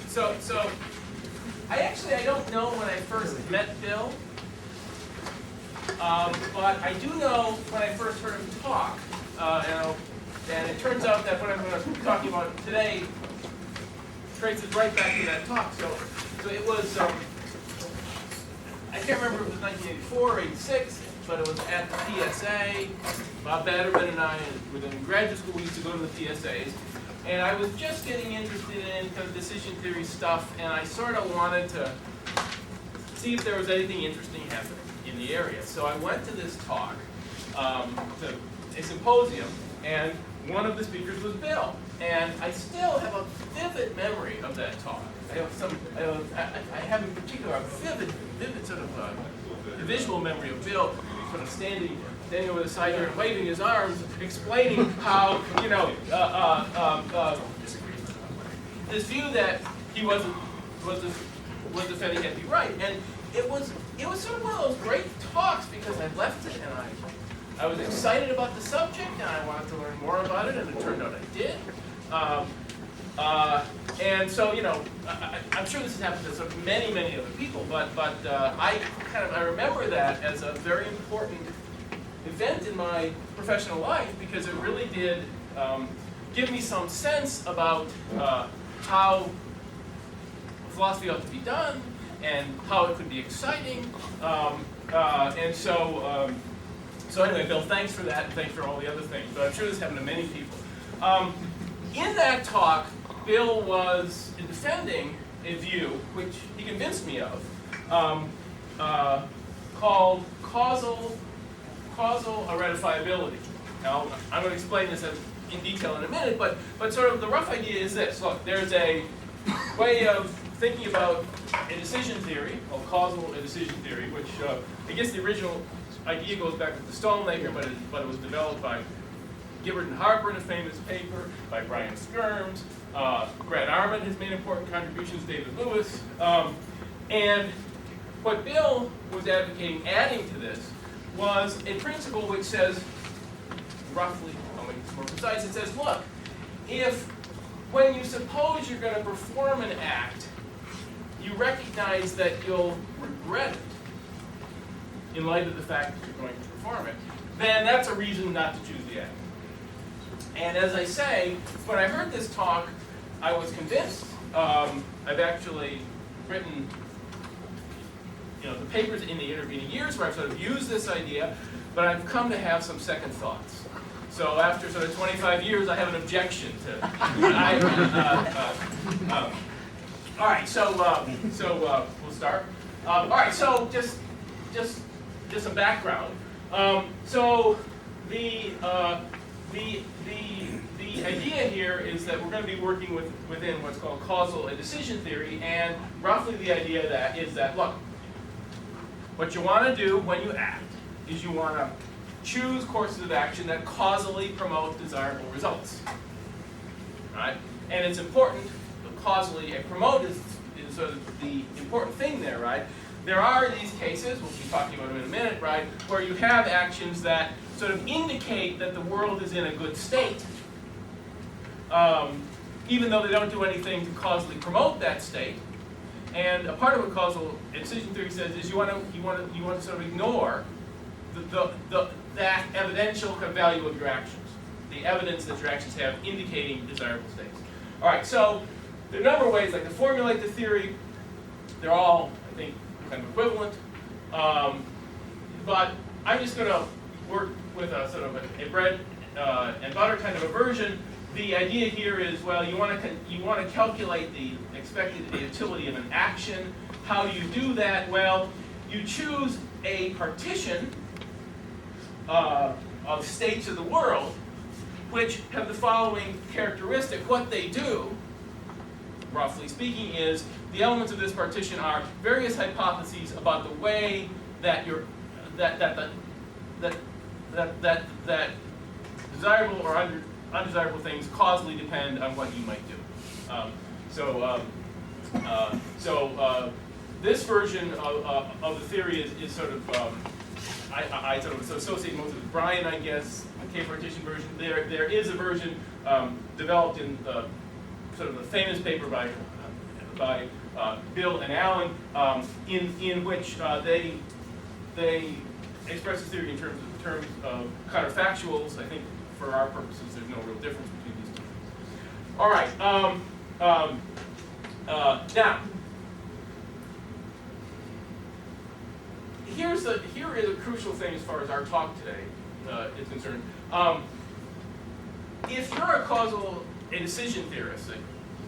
So I don't know when I first met Bill, but I do know when I first heard him talk, and it turns out that what I'm going to be talking about today traces right back to that talk. So it was, I can't remember if it was 1984 or 86, but it was at the PSA. Bob Batterman and I, within graduate school, we used to go to the PSAs. And I was just getting interested in kind of decision theory stuff, and I sort of wanted to see if there was anything interesting happening in the area. So I went to this talk, to a symposium, and one of the speakers was Bill. And I still have a vivid memory of that talk. I have in particular a vivid sort of visual memory of Bill sort of standing over the side here and waving his arms, explaining how, this view that he was defending had to be right. And it was sort of one of those great talks because I left it and I was excited about the subject and I wanted to learn more about it, and it turned out I did. And so, I'm sure this has happened to sort of many other people, but I remember that as a very important event in my professional life because it really did give me some sense about how philosophy ought to be done and how it could be exciting. So anyway, Bill, thanks for that and thanks for all the other things. But I'm sure this happened to many people. In that talk, Bill was defending a view, which he convinced me of, called causal ratifiability. Now, I'm going to explain this in detail in a minute, but sort of the rough idea is this. Look, there's a way of thinking about a decision theory, called causal decision theory, which I guess the original idea goes back to the Stalnaker, but it was developed by Gimmerton Harper in a famous paper, by Brian Skirms. Grant Arment has made important contributions, David Lewis. And what Bill was advocating adding to this was a principle which says, roughly, I'll make this more precise, it says, look, when you suppose you're going to perform an act, you recognize that you'll regret it in light of the fact that you're going to perform it, then that's a reason not to choose the act. And as I say, when I heard this talk, I was convinced. I've actually written the papers in the intervening years where I've sort of used this idea, but I've come to have some second thoughts. So after sort of 25 years, I have an objection to. All right, so we'll start. All right, so just some background. So the idea here is that we're going to be working within what's called causal decision theory, and roughly the idea is that look, what you want to do when you act is you want to choose courses of action that causally promote desirable results. Right? And it's important, causally, promote is sort of the important thing there, right? There are these cases, we'll be talking about them in a minute, right, where you have actions that sort of indicate that the world is in a good state, even though they don't do anything to causally promote that state. And a part of what causal decision theory says is you want to sort of ignore that evidential kind of value of your actions, the evidence that your actions have indicating desirable states. All right, so there are a number of ways like to formulate the theory. They're all, I think, kind of equivalent. But I'm just going to work with a sort of a bread and butter kind of a version. The idea here is, well, you want to calculate the expected utility of an action. How do you do that? Well, you choose a partition of states of the world which have the following characteristic. What they do, roughly speaking, is the elements of this partition are various hypotheses about the way that that desirable or undesirable things causally depend on what you might do. This version of the theory is sort of I sort of associate most with Brian, I guess, the K-partition version. There is a version developed in sort of the famous paper by Bill and Allen, in which they express this theory in terms of counterfactuals. I think for our purposes, there's no real difference between these two. All right. Now, here is a crucial thing as far as our talk today is concerned. If you're a decision theorist, a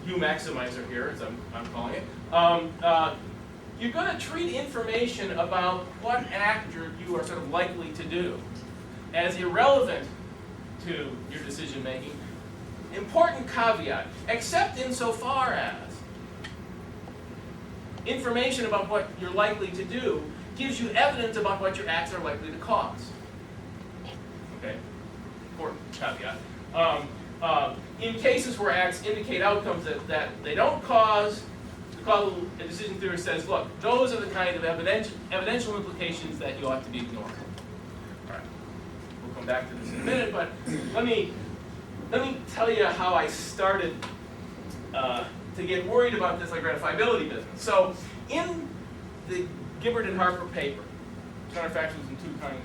U maximizer here, as I'm calling it, you're going to treat information about what act you are sort of likely to do as irrelevant to your decision making. Important caveat, except insofar as information about what you're likely to do gives you evidence about what your acts are likely to cause. Okay, important caveat. In cases where acts indicate outcomes that they don't cause, the decision theorist says, look, those are the kind of evidential implications that you ought to be ignoring. All right, we'll come back to this in a minute, but let me tell you how I started to get worried about this ratifiability business. So in the Gimmerton Harper paper, counterfactuals in two kinds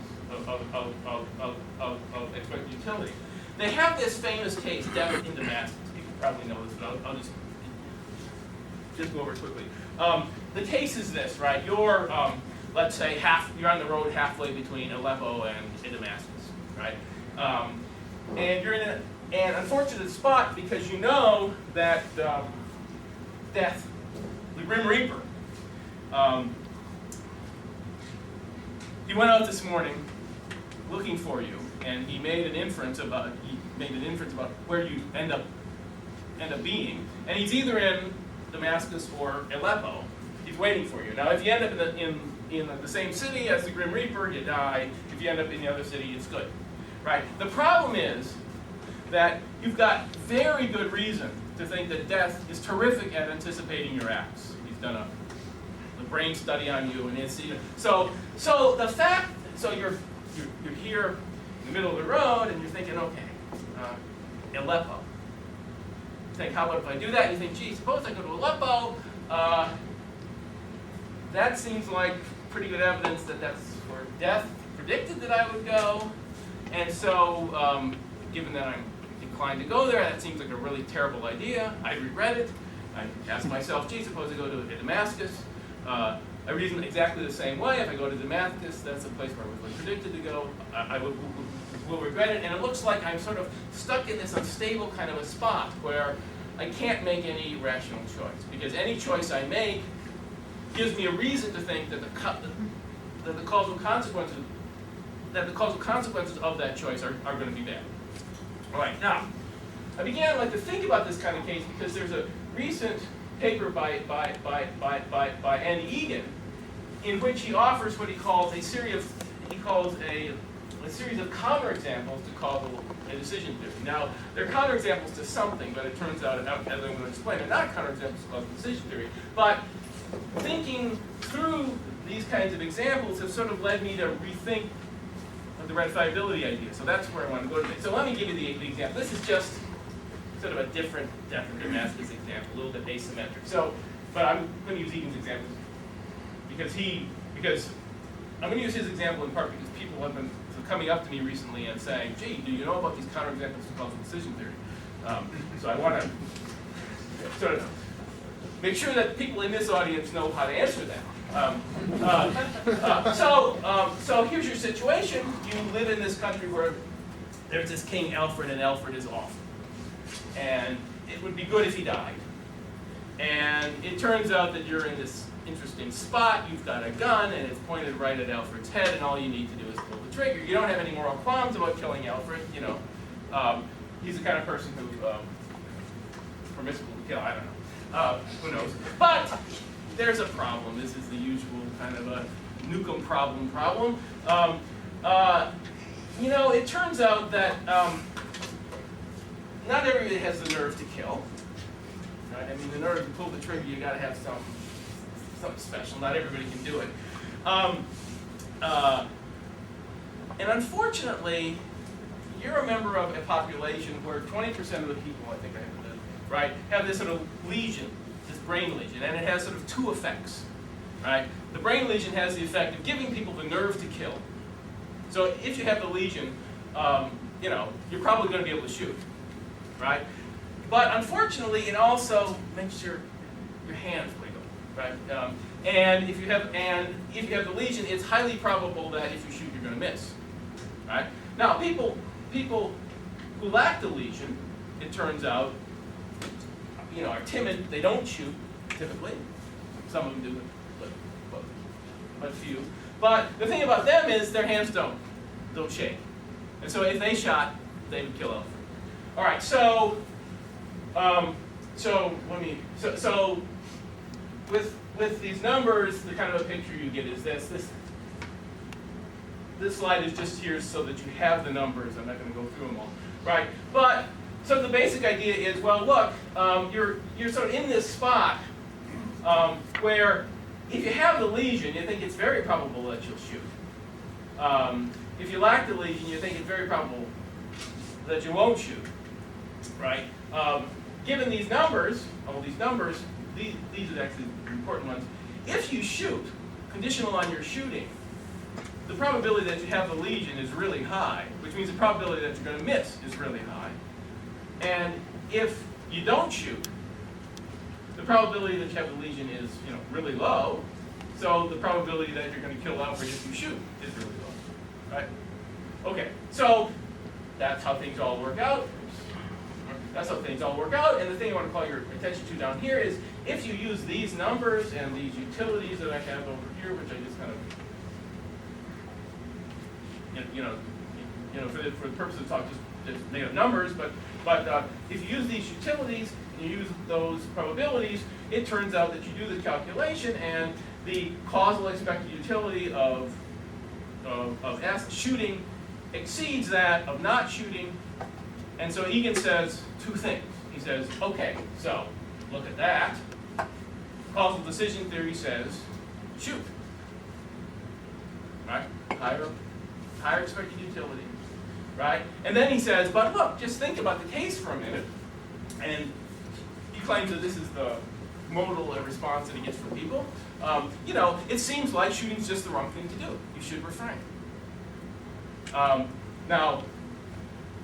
of expected utility, they have this famous case, death in Damascus. People probably know this, but I'll just go over it quickly. The case is this, right? You're, let's say, you're on the road halfway between Aleppo and Damascus, right? And you're in an unfortunate spot because you know that death, the Grim Reaper, he went out this morning looking for you, and he made an inference about where you end up being, and he's either in Damascus or Aleppo. He's waiting for you. Now, if you end up in the same city as the Grim Reaper, you die. If you end up in the other city, it's good, right? The problem is that you've got very good reason to think that death is terrific at anticipating your acts. He's done the brain study on you, and it's so you're here in the middle of the road, and you're thinking, okay, Aleppo. You think, how about if I do that? And you think, gee, suppose I go to Aleppo. That seems like pretty good evidence that that's where death predicted that I would go. And so, given that I'm inclined to go there, that seems like a really terrible idea. I regret it. I ask myself, gee, suppose I go to Damascus. I reason exactly the same way. If I go to Damascus, that's the place where I was predicted to go. I will regret it. And it looks like I'm sort of stuck in this unstable kind of a spot where I can't make any rational choice. Because any choice I make gives me a reason to think that the causal consequences of that choice are going to be bad. All right, now, I began to think about this kind of case because there's a recent paper by Egan in which he offers what he calls a series of counterexamples to causal decision theory. Now, they're counterexamples to something, but it turns out, as I'm going to explain, they're not counterexamples to causal decision theory. But thinking through these kinds of examples has sort of led me to rethink the ratifiability idea. So that's where I want to go today. So let me give you the example. This is just sort of a different death in Damascus example, a little bit asymmetric. So, but I'm going to use Egan's example because I'm going to use his example in part because people have been coming up to me recently and saying, gee, do you know about these counterexamples to causal decision theory? So I want to sort of make sure that people in this audience know how to answer that. So here's your situation. You live in this country where there's this King Alfred, and Alfred is awful. And it would be good if he died. And it turns out that you're in this interesting spot. You've got a gun, and it's pointed right at Alfred's head, and all you need to do is pull the trigger. You don't have any moral qualms about killing Alfred. You know, he's the kind of person who permissible to kill. I don't know. Who knows? But there's a problem. This is the usual kind of a Newcomb problem. It turns out that not everybody has the nerve to kill. Right? I mean, the nerve to pull the trigger, you got to have something special. Not everybody can do it. And unfortunately, you're a member of a population where 20% of the people, I think I have right, have this sort of lesion, this brain lesion, and it has sort of two effects, right? The brain lesion has the effect of giving people the nerve to kill. So if you have the lesion, you know, you're probably going to be able to shoot, right? But unfortunately, it also makes your hands wiggle, right? And if you have the lesion, it's highly probable that if you shoot, you're going to miss, right? Now, people who lack the lesion, it turns out, you know, are timid. They don't shoot typically. Some of them do, but few. But the thing about them is their hands don't shake, and so if they shot, they would kill elephant. All right, so with these numbers, the kind of a picture you get is this. This slide is just here so that you have the numbers. I'm not going to go through them all, right? But so the basic idea is, well, look, you're sort of in this spot where if you have the lesion, you think it's very probable that you'll shoot. If you lack the lesion, you think it's very probable that you won't shoot, right? Given these numbers, all these numbers, these are actually important ones. If you shoot, conditional on your shooting, the probability that you have the lesion is really high, which means the probability that you're going to miss is really high. And if you don't shoot, the probability that you have the lesion is, you know, really low. So the probability that you're going to kill Alfred if you shoot is really low, right? Okay, so that's how things all work out. That's how things all work out. And the thing I want to call your attention to down here is if you use these numbers and these utilities that I have over here, which I just kind of, you know, for the purpose of the talk, just made up numbers. But if you use these utilities and you use those probabilities, it turns out that you do the calculation and the causal expected utility of shooting exceeds that of not shooting. And so Egan says two things. He says, okay, so look at that. Causal decision theory says shoot, right? Higher expected utility, right? And then he says, but look, just think about the case for a minute. And he claims that this is the modal response that he gets from people. You know, it seems like shooting's just the wrong thing to do. You should refrain. Now,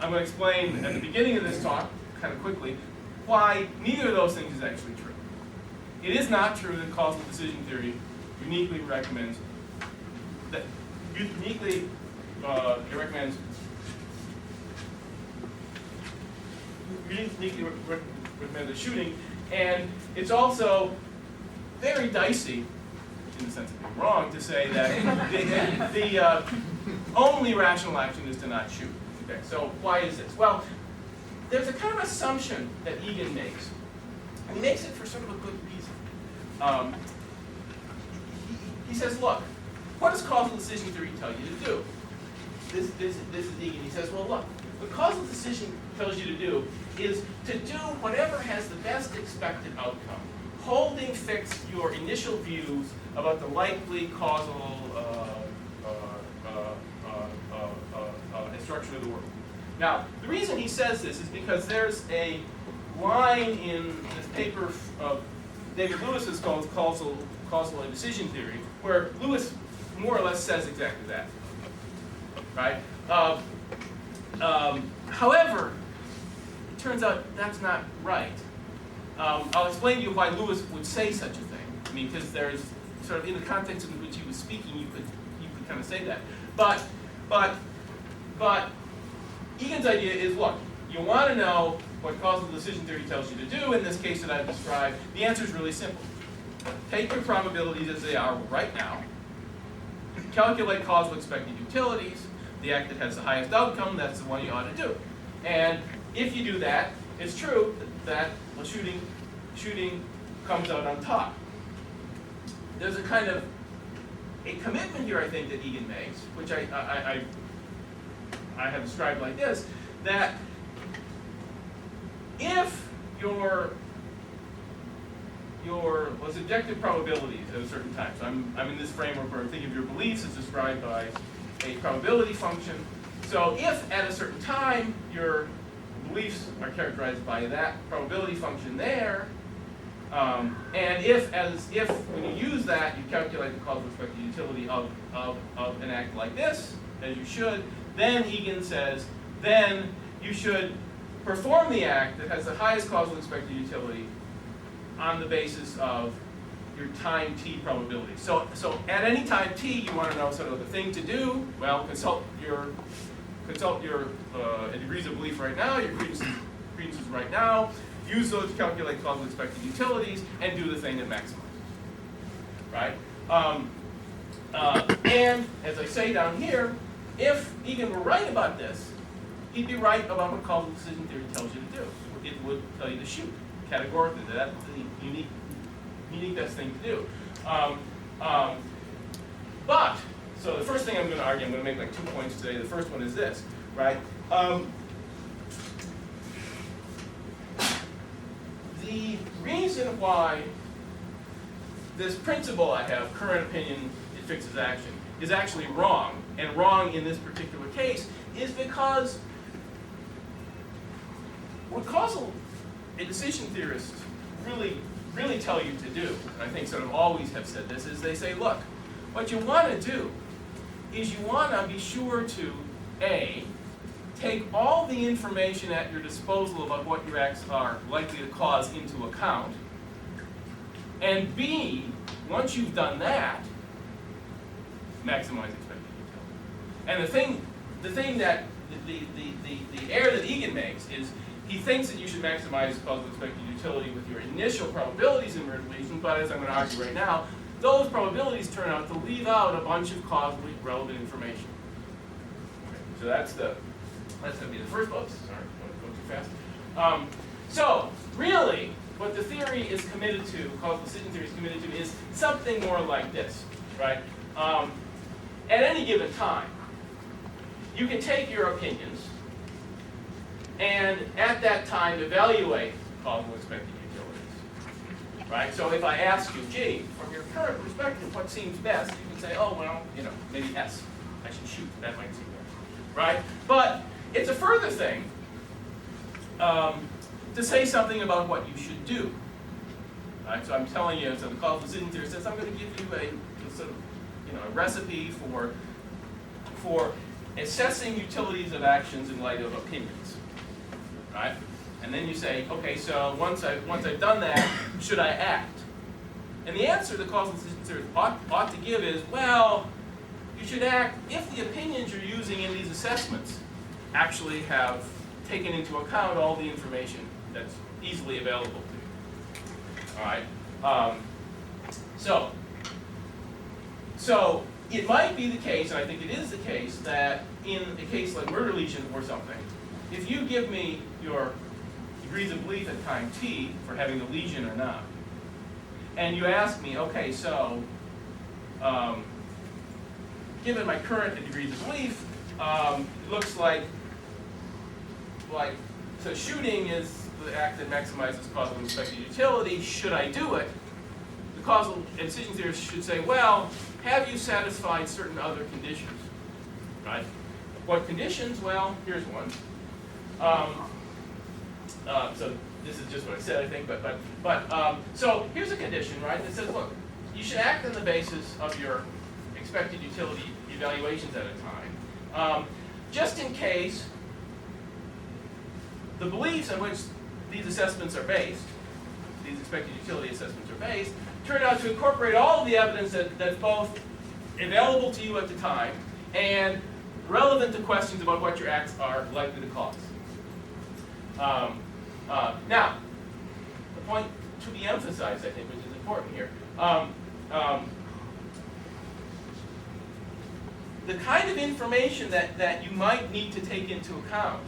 I'm going to explain at the beginning of this talk, kind of quickly, why neither of those things is actually true. It is not true that causal decision theory uniquely recommends that it recommends the shooting, and it's also very dicey, in the sense of being wrong, to say that the only rational action is to not shoot. Okay, so why is this? Well, there's a kind of assumption that Egan makes, and he makes it for sort of a good reason. He says, look, what does causal decision theory tell you to do? This is Egan. He says, well, look, what causal decision tells you to do is to do whatever has the best expected outcome, holding fixed your initial views about the likely causal structure of the world. Now, the reason he says this is because there's a line in this paper of David Lewis's called causal decision theory, where Lewis more or less says exactly that, right? However, it turns out that's not right. I'll explain to you why Lewis would say such a thing. I mean, because there's sort of in the context in which he was speaking, you could kind of say that. But Egan's idea is, look, you want to know what causal decision theory tells you to do. In this case that I've described, the answer is really simple. Take your probabilities as they are right now, calculate causal expected utilities, the act that has the highest outcome, that's the one you ought to do. And if you do that, it's true that shooting comes out on top. There's a kind of a commitment here, I think, that Egan makes, which I have described like this, that if your objective probabilities at a certain time, so I'm in this framework where I think of your beliefs as described by a probability function. So if at a certain time your beliefs are characterized by that probability function there. And if when you use that, you calculate the causal expected utility of an act like this, as you should, then Egan says, then you should perform the act that has the highest causal expected utility on the basis of your time t probability. So at any time t, you want to know sort of the thing to do. Well, consult your degrees of belief right now, your credences right now. Use those to calculate causal expected utilities and do the thing that maximizes. Right? And as I say down here, if Egan were right about this, he'd be right about what causal decision theory tells you to do. It would tell you to shoot categorically. That's the unique best thing to do. But so the first thing I'm going to argue, I'm going to make like 2 points today. The first one is this, right? The reason why this principle I have, current opinion, it fixes action, is actually wrong, and wrong in this particular case, is because what causal decision theorists really tell you to do, and I think sort of always have said this, is they say, look, what you want to do is you want to be sure to, A, take all the information at your disposal about what your acts are likely to cause into account, and B, once you've done that, maximize expected utility. And the thing that the error that Egan makes is he thinks that you should maximize causal expected utility with your initial probabilities in relation, but as I'm going to argue right now, those probabilities turn out to leave out a bunch of causally relevant information. Okay, so that's going to be the first. Oops, sorry, I'm going too fast. So really, what the theory is committed to, causal decision theory is committed to, is something more like this, right? At any given time, you can take your opinions and at that time evaluate causal expected utilities, right? So if I ask you, gee, from your current perspective, what seems best, you can say, oh, well, maybe S. I should shoot, that might seem best, right? But it's a further thing to say something about what you should do, right? So I'm telling you, so the causal decision theory says I'm going to give you a sort of, a recipe for assessing utilities of actions in light of opinions, right? And then you say, okay, so once I've done that, should I act? And the answer the causal decision theory ought to give is, well, you should act if the opinions you're using in these assessments actually have taken into account all the information that's easily available to you. All right. So it might be the case, and I think it is the case, that in a case like murder lesion or something, if you give me your degrees of belief at time t for having the lesion or not, and you ask me, okay, so given my current degrees of belief, it looks like so shooting is the act that maximizes causal expected utility. Should I do it? The causal decision theorist should say, well, have you satisfied certain other conditions? Right? What conditions? Well, here's one. So this is just what I said, I think, but so here's a condition, right, that says, look, you should act on the basis of your expected utility evaluations at a time, just in case the beliefs on which these assessments are based, these expected utility assessments are based, turn out to incorporate all of the evidence that's both available to you at the time and relevant to questions about what your acts are likely to cause. Now, the point to be emphasized, I think, which is important here, the kind of information that you might need to take into account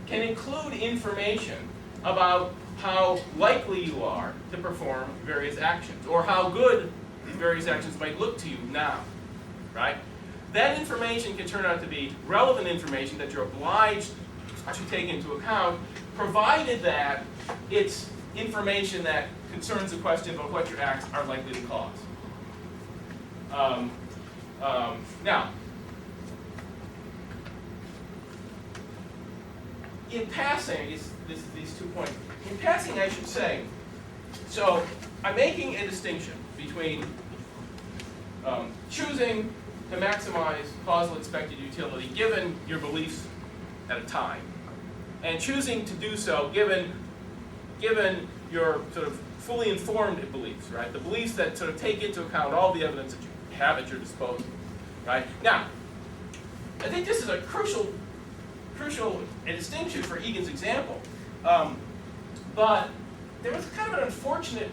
can include information about how likely you are to perform various actions, or how good these various actions might look to you now, right? That information can turn out to be relevant information that you're obliged to take into account, provided that it's information that concerns the question about what your acts are likely to cause. Now, in passing, these 2 points. In passing, I should say, so I'm making a distinction between choosing to maximize causal expected utility given your beliefs at a time, and choosing to do so given your sort of fully informed beliefs, right? The beliefs that sort of take into account all the evidence that you have at your disposal, right? Now, I think this is a crucial distinction for Egan's example, but there was kind of an unfortunate.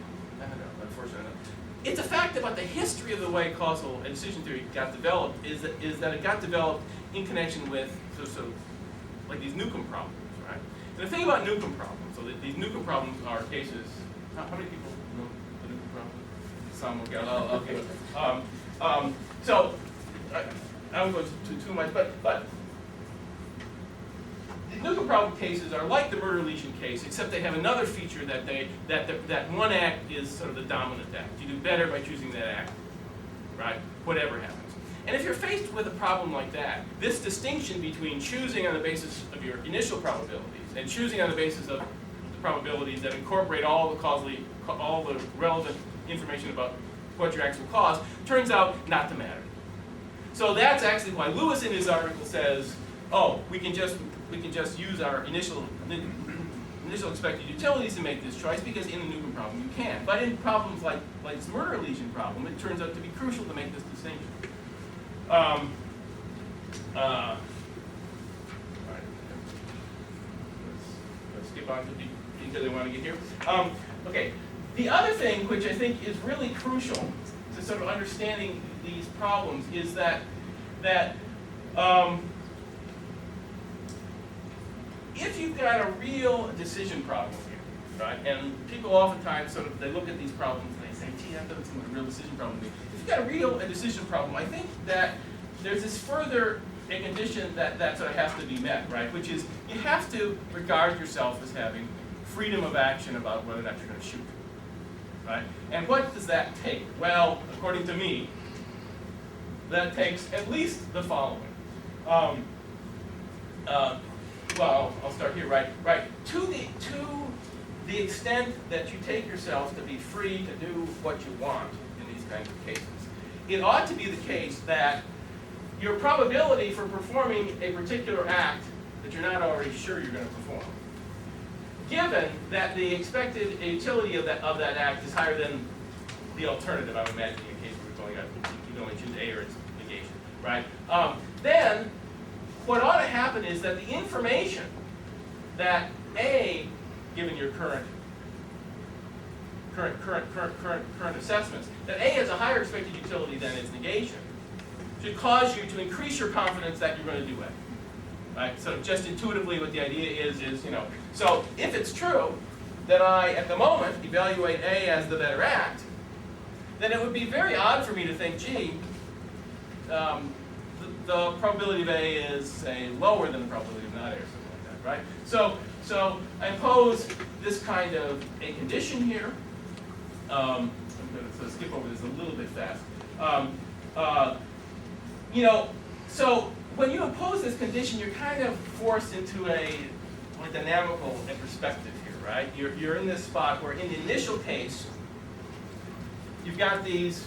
It's a fact about the history of the way causal and decision theory got developed is that it got developed in connection with like these Newcomb problems, right? And the thing about Newcomb problems, so these Newcomb problems are cases. How many people know the Newcomb problem? Some, okay. So I won't go too much, but the Newcomb problem cases are like the murder lesion case, except they have another feature that one act is sort of the dominant act. You do better by choosing that act, right? Whatever happens. And if you're faced with a problem like that, this distinction between choosing on the basis of your initial probabilities and choosing on the basis of the probabilities that incorporate all the relevant information about what your acts will cause turns out not to matter. So that's actually why Lewis in his article says, oh, we can just use our initial expected utilities to make this choice, because in the Newcomb problem you can. But in problems like this murder lesion problem, it turns out to be crucial to make this distinction. All right. Let's skip on to the detail they want to get here. Okay. The other thing, which I think is really crucial to sort of understanding these problems, is that if you've got a real decision problem here, right, and people oftentimes sort of, they look at these problems and they say, gee, I've done some real decision problem. If you've got a real decision problem, I think that there's this further a condition that sort of has to be met, right, which is you have to regard yourself as having freedom of action about whether or not you're going to shoot, right? And what does that take? Well, according to me, that takes at least the following. Well, I'll start here, right? To the extent that you take yourself to be free to do what you want in these kinds of cases, it ought to be the case that your probability for performing a particular act that you're not already sure you're going to perform, given that the expected utility of that act is higher than the alternative, I'm imagining in case we're going up, you can only choose A or its negation, right? Then what ought to happen is that the information that A, given your current assessments, that A has a higher expected utility than its negation, should cause you to increase your confidence that you're going to do it. Right? So just intuitively what the idea is, so if it's true that I, at the moment, evaluate A as the better act, then it would be very odd for me to think, gee, the probability of A is, say, lower than the probability of not A or something like that, right? So I impose this kind of a condition here. I'm going to skip over this a little bit fast. So when you impose this condition, you're kind of forced into a dynamical perspective here, right? You're in this spot where in the initial case, you've got these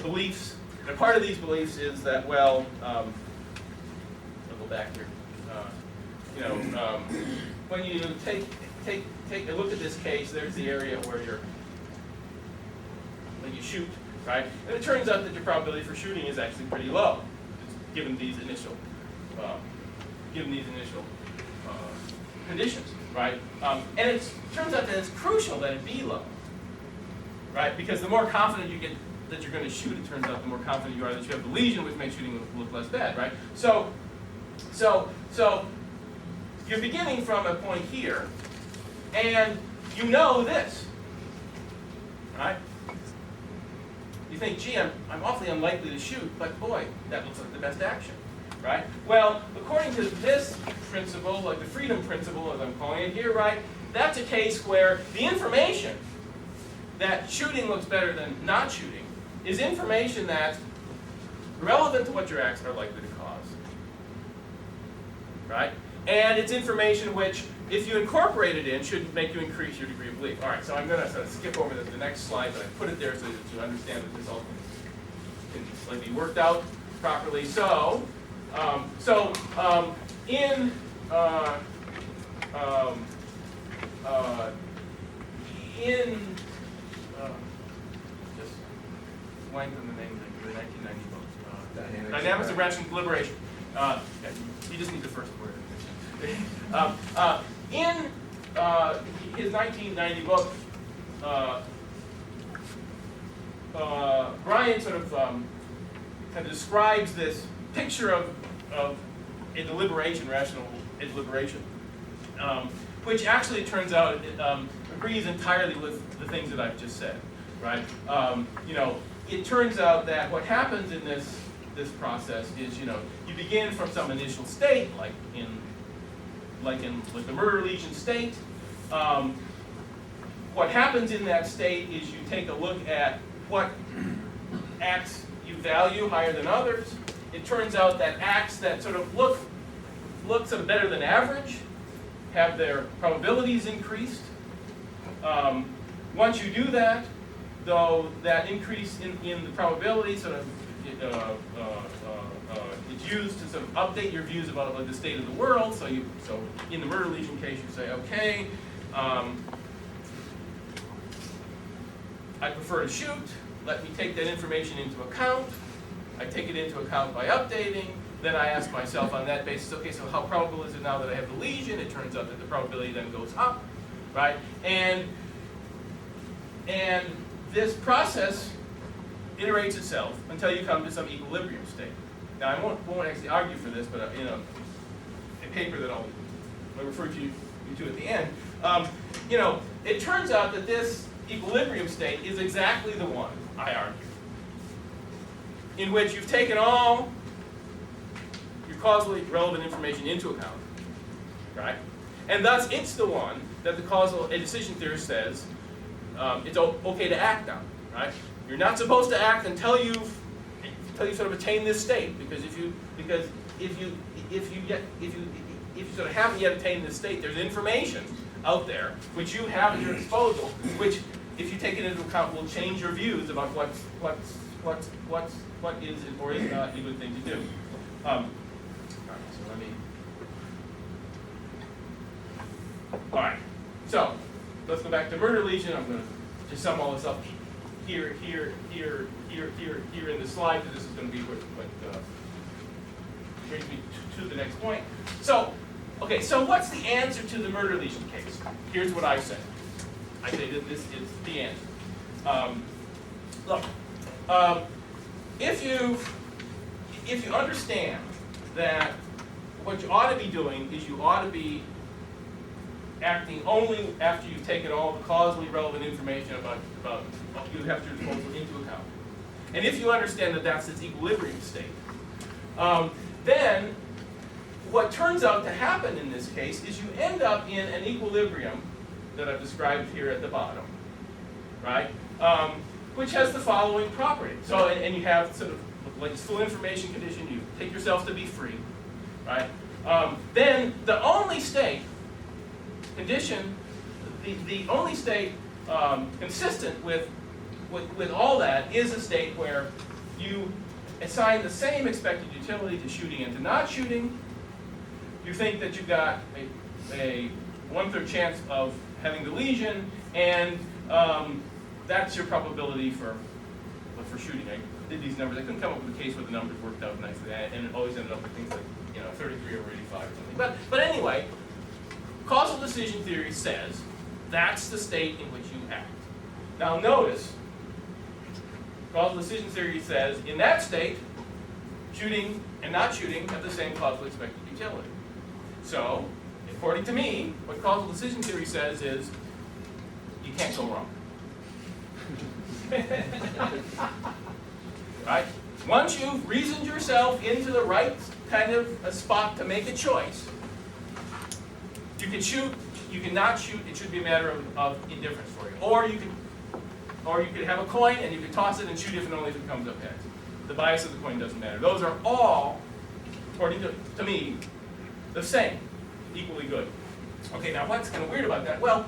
beliefs. And part of these beliefs is that, well, I'll go back here. When you take a look at this case, there's the area where when you shoot, right? And it turns out that your probability for shooting is actually pretty low, given these initial conditions, right? And it turns out that it's crucial that it be low, right? Because the more confident you get that you're going to shoot, it turns out the more confident you are that you have the lesion, which makes shooting look less bad, right? So you're beginning from a point here, and you know this, right? You think, gee, I'm awfully unlikely to shoot, but boy, that looks like the best action, right? Well, according to this principle, like the freedom principle, as I'm calling it here, right, that's a case where the information that shooting looks better than not shooting is information that's relevant to what your acts are likely to cause, right? And it's information which, if you incorporate it in, should make you increase your degree of belief. All right, so I'm going to sort of skip over the next slide, but I put it there so that you understand that this all can be worked out properly. So, just blank on the name of the 1990 book. Dynamics of Rational Deliberation. You just need the first word. In his 1990 book, Brian sort of kind of describes this picture of a deliberation, rational deliberation, which actually turns out agrees entirely with the things that I've just said, right? It turns out that what happens in this process is, you begin from some initial state, like in the murder lesion state. What happens in that state is you take a look at what acts you value higher than others. It turns out that acts that sort of look sort of better than average have their probabilities increased. Once you do that, though, that increase in the probability sort of it's used to sort of update your views about the state of the world. So in the murder lesion case, you say, okay, I prefer to shoot. Let me take that information into account. I take it into account by updating. Then I ask myself on that basis, okay, so how probable is it now that I have the lesion? It turns out that the probability then goes up, right? And this process iterates itself until you come to some equilibrium state. Now, I won't actually argue for this, but in a paper that I'll refer to you to at the end, it turns out that this equilibrium state is exactly the one, I argue, in which you've taken all your causally relevant information into account, right? And thus, it's the one that the causal decision theorist says it's okay to act on, right? You're not supposed to act until you sort of attain this state, because if you sort of haven't yet attained this state, there's information out there which you have at your disposal, which, if you take it into account, will change your views about what is or is not a good thing to do. All right, so let's go back to murder lesion. I'm going to just sum all this up here in the slide, because this is going to be what brings me to the next point. So, okay, so what's the answer to the murder lesion case? Here's what I say. I say that this is the answer. Look, if you understand that what you ought to be doing is you ought to be acting only after you've taken all the causally relevant information about what you have to your disposal into account. And if you understand that that's its equilibrium state, then what turns out to happen in this case is you end up in an equilibrium that I've described here at the bottom, right? Which has the following property. So, and you have sort of like this full information condition, you take yourself to be free, right? Then the only state condition, the only state consistent with all that is a state where you assign the same expected utility to shooting and to not shooting. You think that you've got a 1/3 chance of having the lesion, and that's your probability for shooting. I did these numbers. I couldn't come up with a case where the numbers worked out nicely, and it always ended up with things like 33 over 85 or something. But anyway, causal decision theory says that's the state in which you act. Now notice, causal decision theory says in that state, shooting and not shooting have the same causal expected utility. So, according to me, what causal decision theory says is you can't go wrong. Right? Once you've reasoned yourself into the right kind of a spot to make a choice, you can shoot, you can not shoot, it should be a matter of indifference for you. Or you could have a coin and you could toss it and shoot if and only if it comes up heads. The bias of the coin doesn't matter. Those are all, according to me, the same. equally good. Okay, now what's kind of weird about that? Well,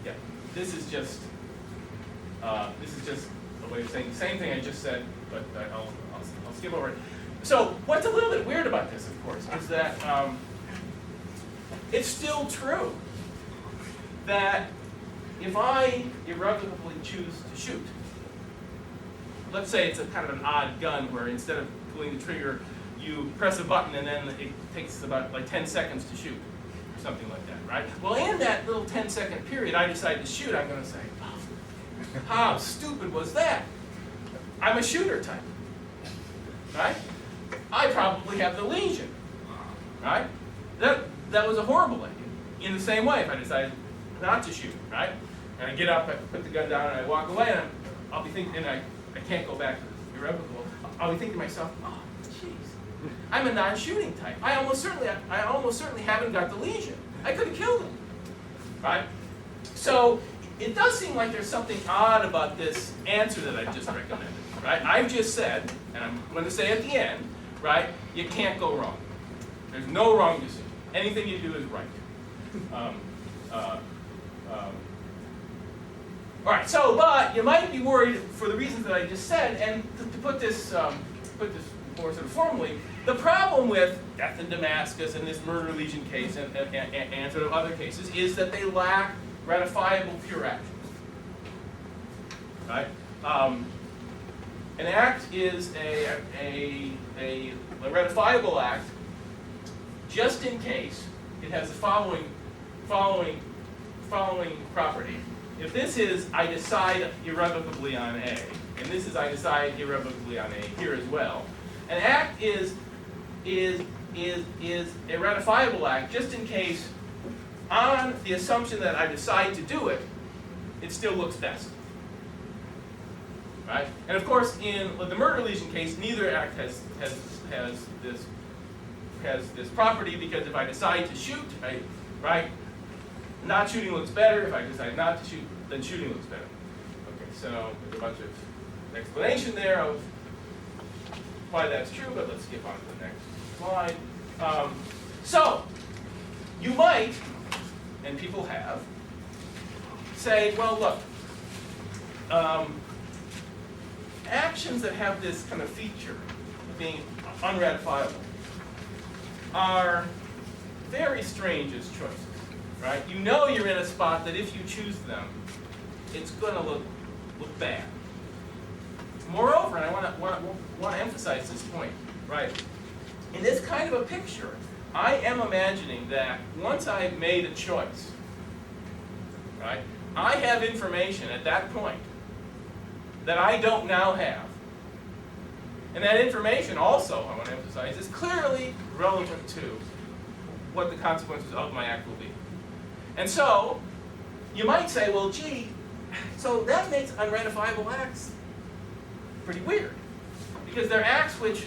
yeah, this is just a way of saying the same thing I just said, but I'll skip over it. So what's a little bit weird about this, of course, is that it's still true that if I irrevocably choose to shoot, let's say it's a kind of an odd gun where instead of pulling the trigger, you press a button and then it takes about like 10 seconds to shoot, or something like that, right? Well, in that little 10-second period I decide to shoot, I'm going to say, oh, how stupid was that? I'm a shooter type, right? I probably have the lesion, right? That was a horrible idea. In the same way, if I decided not to shoot, right? And I get up, I put the gun down, and I walk away, and I'll be thinking, and I can't go back to the irrevocable. I'll be thinking to myself, oh, jeez, I'm a non-shooting type. I almost certainly haven't got the lesion. I could have killed him, right? So it does seem like there's something odd about this answer that I've just recommended, right? I've just said, and I'm going to say at the end, right? You can't go wrong. There's no wrong decision. Anything you do is right. All right. So, but you might be worried for the reasons that I just said, and to put this more sort of formally, the problem with death in Damascus and this murder lesion case and sort of other cases is that they lack ratifiable pure actions. Right? An act is a ratifiable act just in case it has the following property. If this is I decide irrevocably on A, and this is I decide irrevocably on A here as well, an act is a ratifiable act just in case on the assumption that I decide to do it, it still looks best. Right? And of course, in the murder lesion case, neither act has this property, because if I decide to shoot, right, not shooting looks better. If I decide not to shoot, then shooting looks better. Okay, so there's a bunch of explanation there of why that's true, but let's skip on to the next slide. So you might, and people have, say, well, look, actions that have this kind of feature of being unratifiable are very strange as choices, right? You know you're in a spot that if you choose them, it's going to look bad. Moreover, and I want to emphasize this point, right? In this kind of a picture, I am imagining that once I've made a choice, right, I have information at that point that I don't now have. And that information also, I want to emphasize, is clearly relevant to what the consequences of my act will be. And so, you might say, well, gee, so that makes unratifiable acts pretty weird. Because they're acts which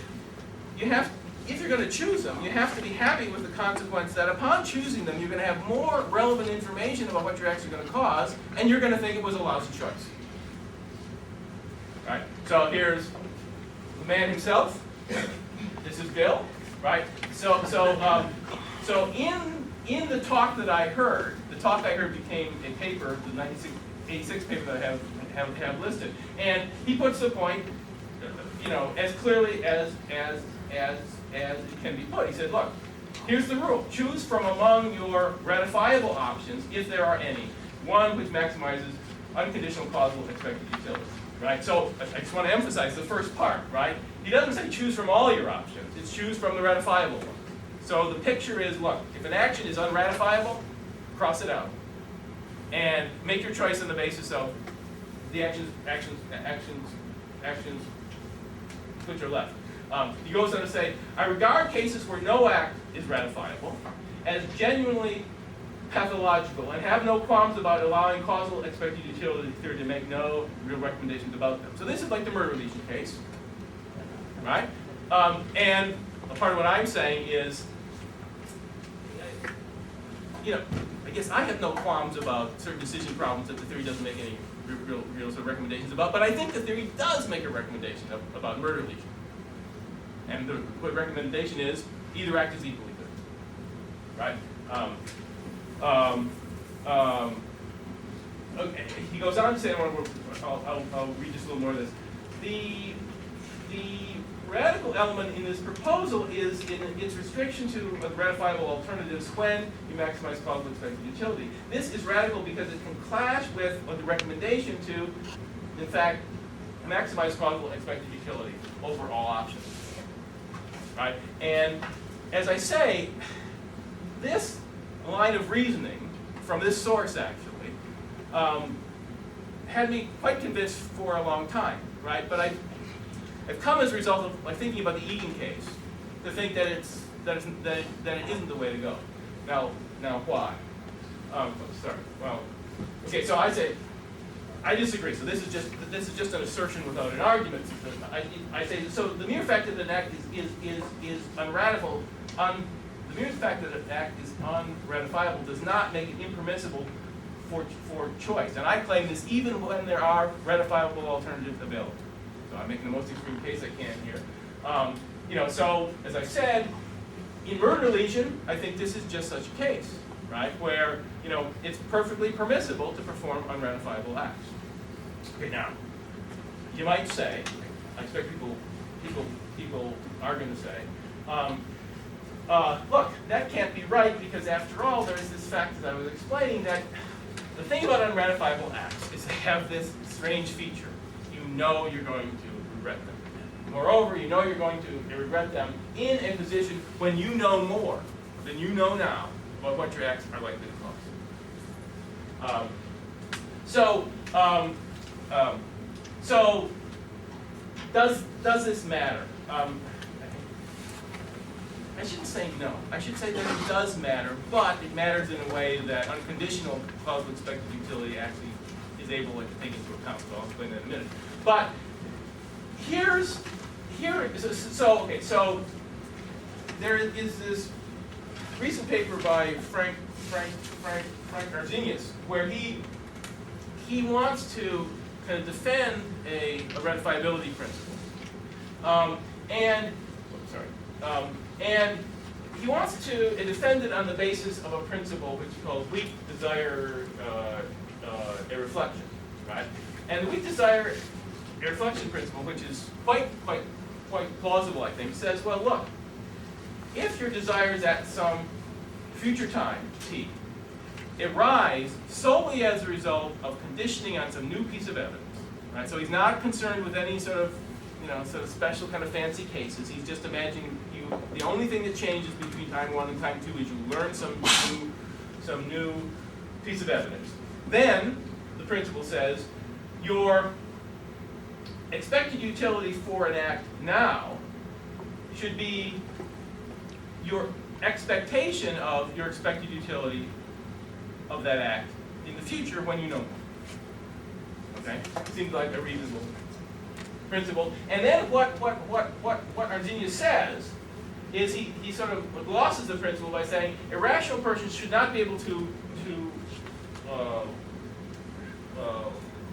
you have, if you're going to choose them, you have to be happy with the consequence that upon choosing them, you're going to have more relevant information about what your acts are going to cause, and you're going to think it was a lousy choice. Right? So here's the man himself. This is Bill, right? So in the talk that I heard, the talk I heard became a paper, the 1986 paper that I have listed, and he puts the point, as clearly as it can be put. He said, look, here's the rule: choose from among your ratifiable options, if there are any, one which maximizes unconditional causal expected utility. Right? So I just want to emphasize the first part, right? He doesn't say choose from all your options. It's choose from the ratifiable one. So the picture is, look, if an action is unratifiable, cross it out. And make your choice on the basis of the actions which are left. He goes on to say, I regard cases where no act is ratifiable as genuinely pathological, and have no qualms about allowing causal expected utility theory to make no real recommendations about them. So this is like the murder lesion case, right? And a part of what I'm saying is, I guess I have no qualms about certain decision problems that the theory doesn't make any real sort of recommendations about, but I think the theory does make a recommendation about murder lesion. And the recommendation is either act is equally good, right? Okay. He goes on to say, I'll read just a little more of this. The radical element in this proposal is in its restriction to ratifiable alternatives when you maximize causal expected utility. This is radical because it can clash with the recommendation to, in fact, maximize causal expected utility over all options, right? And as I say, this line of reasoning from this source actually had me quite convinced for a long time, right? But I've come as a result of like thinking about the Egan case to think that it isn't the way to go. Now why? Sorry. Well, okay. So I disagree. So this is just an assertion without an argument. I say so. The mere fact that an act is unratifiable, the mere fact that an act is unratifiable does not make it impermissible for choice. And I claim this even when there are ratifiable alternatives available. So I'm making the most extreme case I can here. So as I said, in murder lesion, I think this is just such a case, right? Where, it's perfectly permissible to perform unratifiable acts. Okay, now, you might say, I expect people are going to say, look, that can't be right because after all, there is this fact that I was explaining that the thing about unratifiable acts is they have this strange feature. You know you're going to regret them. Moreover, you know you're going to regret them in a position when you know more than you know now about what your acts are likely to cause. So does this matter? I shouldn't say no. I should say that it does matter, but it matters in a way that unconditional causal expected utility actually is able to take into account. So I'll explain that in a minute. But so there is this recent paper by Frank Arzenius where he wants to kind of defend a ratifiability principle, and he wants to defend it on the basis of a principle which he calls weak desire a reflection, right? And the weak desire a reflection principle, which is quite plausible, I think, says, well, look, if your desire is at some future time, t, it rise solely as a result of conditioning on some new piece of evidence, right? So he's not concerned with any sort of special kind of fancy cases. He's just imagining the only thing that changes between time 1 and time 2 is you learn some new piece of evidence. Then the principle says your expected utility for an act now should be your expectation of your expected utility of that act in the future when you know more. Okay? Seems like a reasonable principle. And then what Arzenius says is he sort of glosses the principle by saying a rational person should not be able to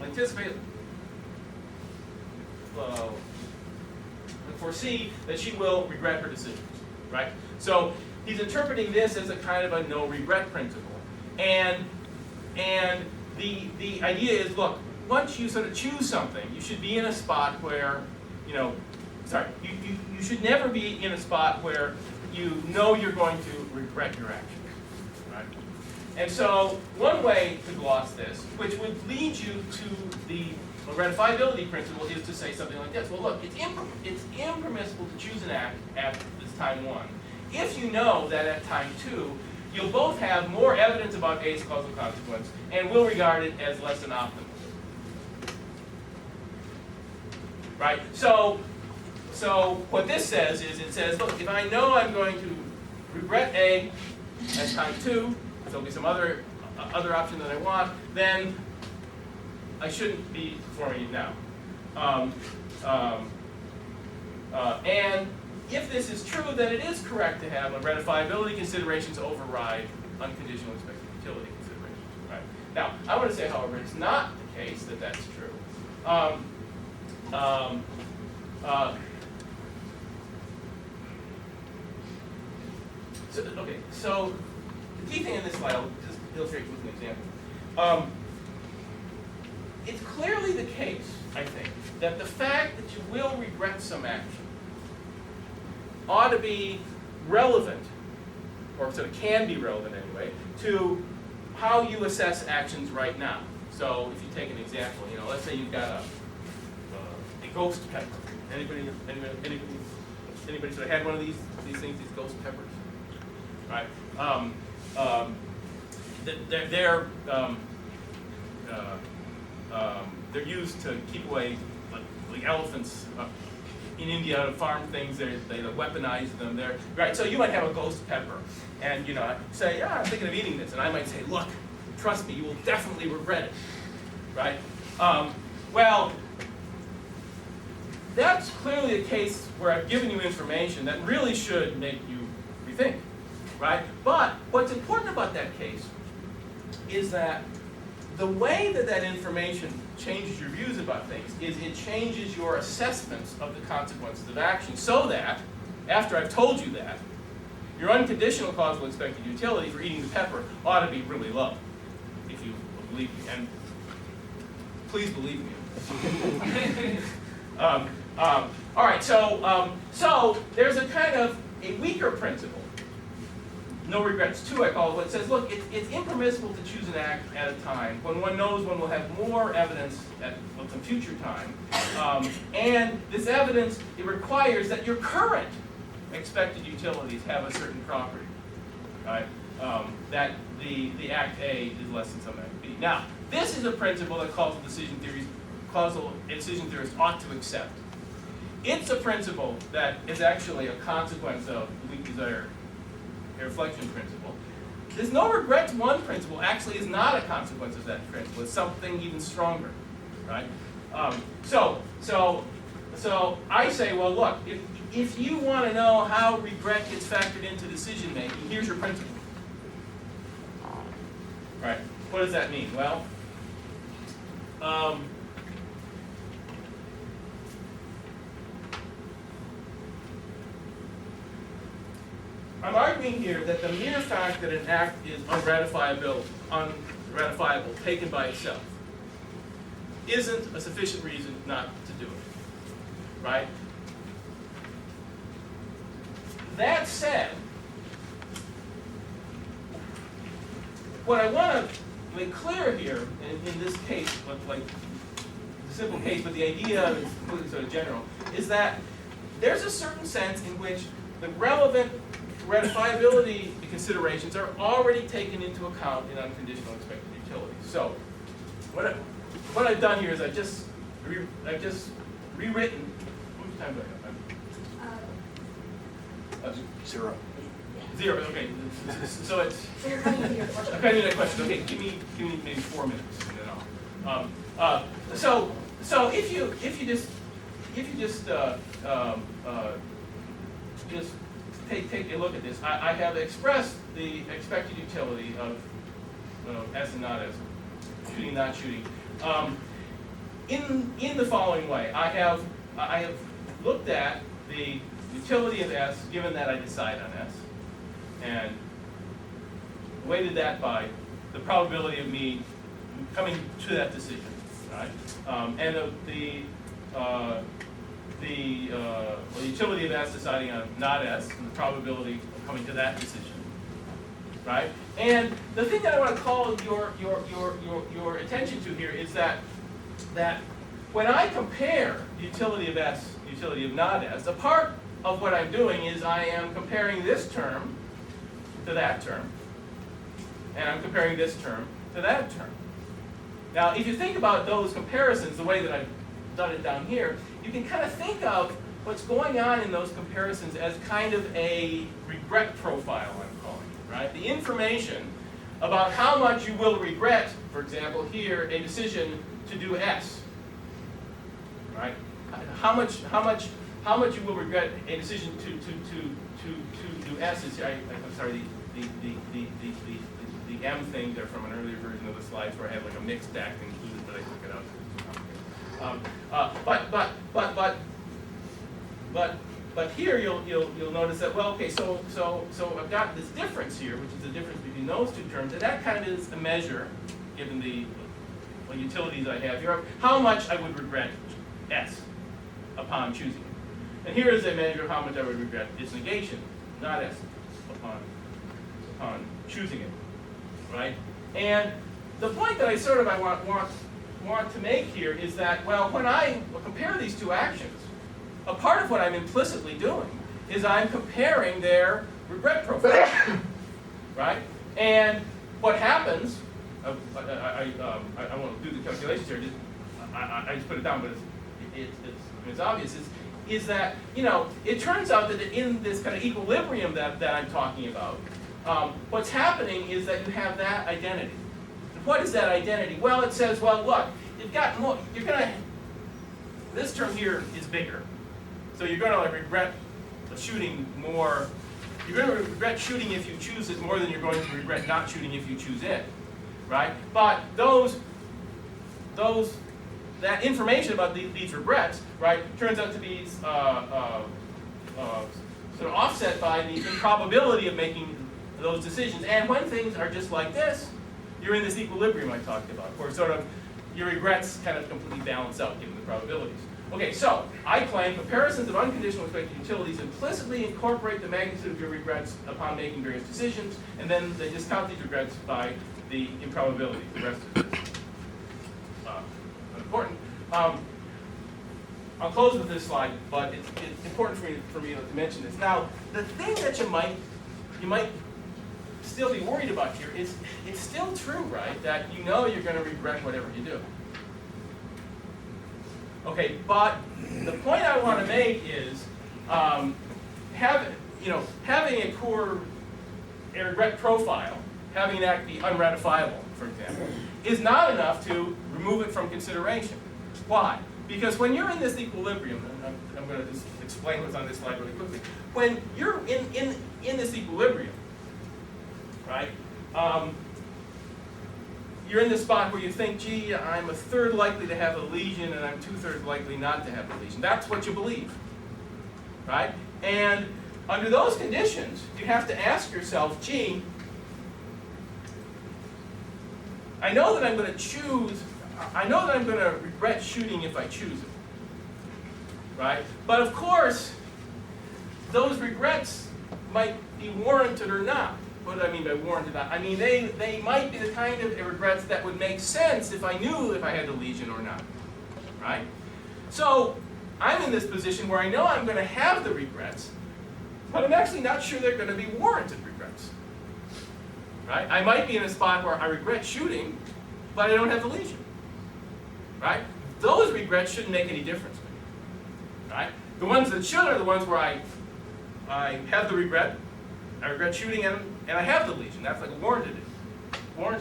anticipate, foresee that she will regret her decisions, right? So he's interpreting this as a kind of a no regret principle. And the idea is, look, once you sort of choose something, you should be in a spot where, you should never be in a spot where you know you're going to regret your actions, right? And so one way to gloss this, which would lead you to the ratifiability principle, is to say something like this. Well, look, it's impermissible to choose an act at this time 1 if you know that at time 2 you'll both have more evidence about A's causal consequence and will regard it as less than optimal. Right? So what this says is, it says, look, if I know I'm going to regret A at time 2, there'll be some other option that I want, then I shouldn't be performing it now. And if this is true, then it is correct to have a ratifiability considerations override unconditional expected utility considerations. Right? Now, I want to say, however, it's not the case that that's true. So the key thing in this slide, I'll just illustrate with an example. It's clearly the case, I think, that the fact that you will regret some action ought to be relevant, or sort of can be relevant anyway, to how you assess actions right now. So if you take an example, let's say you've got a ghost pepper. Anybody sort of had one of these things, these ghost peppers? Right? They're used to keep away like elephants in India to farm things. They weaponize them. Right. So you might have a ghost pepper, and say, I'm thinking of eating this, and I might say, look, trust me, you will definitely regret it. Right? Well, that's clearly a case where I've given you information that really should make you rethink. Right? But what's important about that case is that the way that information changes your views about things is it changes your assessments of the consequences of action, so that, after I've told you that, your unconditional causal expected utility for eating the pepper ought to be really low, if you believe me. And please believe me. All right, so there's a kind of a weaker principle. No regrets 2, I call it. It says, look, it's impermissible to choose an act at a time when one knows one will have more evidence at some future time. And this evidence, it requires that your current expected utilities have a certain property, right? That the act A is less than some act B. Now, this is a principle that causal decision theorists ought to accept. It's a principle that is actually a consequence of weak desire. A reflection principle. This no regrets 1 principle actually is not a consequence of that principle. It's something even stronger, right? So I say, well, look, if you want to know how regret gets factored into decision making, here's your principle. Right? What does that mean? Well, I'm arguing here that the mere fact that an act is unratifiable, taken by itself, isn't a sufficient reason not to do it, right? That said, what I want to make clear here, in this case, like the simple case, but the idea is completely sort of general, is that there's a certain sense in which the relevant ratifiability considerations are already taken into account in unconditional expected utility. So, what I've done here is I've just rewritten. How much time do I have? 0. 0. Okay. So it's. So you're coming to your question. I'm coming to that question. Okay, give me maybe 4 minutes, and then I'll. So if you just take a look at this. I have expressed the expected utility of S and not S, shooting, not shooting, in the following way. I have looked at the utility of S, given that I decide on S, and weighted that by the probability of me coming to that decision, right? And the utility of S deciding on not S, and the probability of coming to that decision, right? And the thing that I want to call your attention to here is that when I compare the utility of S, utility of not S, a part of what I'm doing is I am comparing this term to that term, and I'm comparing this term to that term. Now, if you think about those comparisons the way that I've done it down here, you can kind of think of what's going on in those comparisons as kind of a regret profile, I'm calling it, right? The information about how much you will regret, for example, here, a decision to do S, right? How much you will regret a decision to do S is, I'm sorry, the M thing there from an earlier version of the slides where I had like a mixed act included, but I took it out. But here you'll notice that, well, okay, so I've got this difference here, which is the difference between those two terms, and that kind of is a measure, given the utilities I have here, of how much I would regret S upon choosing it. And here is a measure of how much I would regret its negation, not S, upon choosing it, right? And the point that I want to make here is that, well, when I compare these two actions, a part of what I'm implicitly doing is I'm comparing their regret profile, right? And what happens, I won't do the calculations here, I just put it down, but it's obvious, is that, it turns out that in this kind of equilibrium that I'm talking about, what's happening is that you have that identity. What is that identity? Well, it says, well, look, you've got more, this term here is bigger. So you're going to regret shooting more. You're going to regret shooting if you choose it more than you're going to regret not shooting if you choose it, right? But that information about these regrets, right, turns out to be sort of offset by the improbability of making those decisions. And when things are just like this, you're in this equilibrium I talked about, where sort of your regrets kind of completely balance out given the probabilities. Okay, so I claim comparisons of unconditional expected utilities implicitly incorporate the magnitude of your regrets upon making various decisions, and then they discount these regrets by the improbability. The rest of this is unimportant. I'll close with this slide, but it's important for me to mention this. Now, the thing that you might still be worried about here is it's still true, right, that you're going to regret whatever you do. Okay, but the point I want to make is having a regret profile, having that be unratifiable, for example, is not enough to remove it from consideration. Why? Because when you're in this equilibrium, and I'm going to just explain what's on this slide really quickly. When you're in this equilibrium, right? You're in this spot where you think, gee, I'm a third likely to have a lesion and I'm 2/3 likely not to have a lesion. That's what you believe, right? And under those conditions, you have to ask yourself, gee, I know that I'm going to regret shooting if I choose it, right? But of course, those regrets might be warranted or not. What do I mean by warranted? I mean, they might be the kind of regrets that would make sense if I knew if I had the lesion or not, right? So I'm in this position where I know I'm going to have the regrets, but I'm actually not sure they're going to be warranted regrets, right? I might be in a spot where I regret shooting, but I don't have the lesion, right? Those regrets shouldn't make any difference to me, right? The ones that should are the ones where I have the regret, I regret shooting and I have the lesion. That's like a warranted one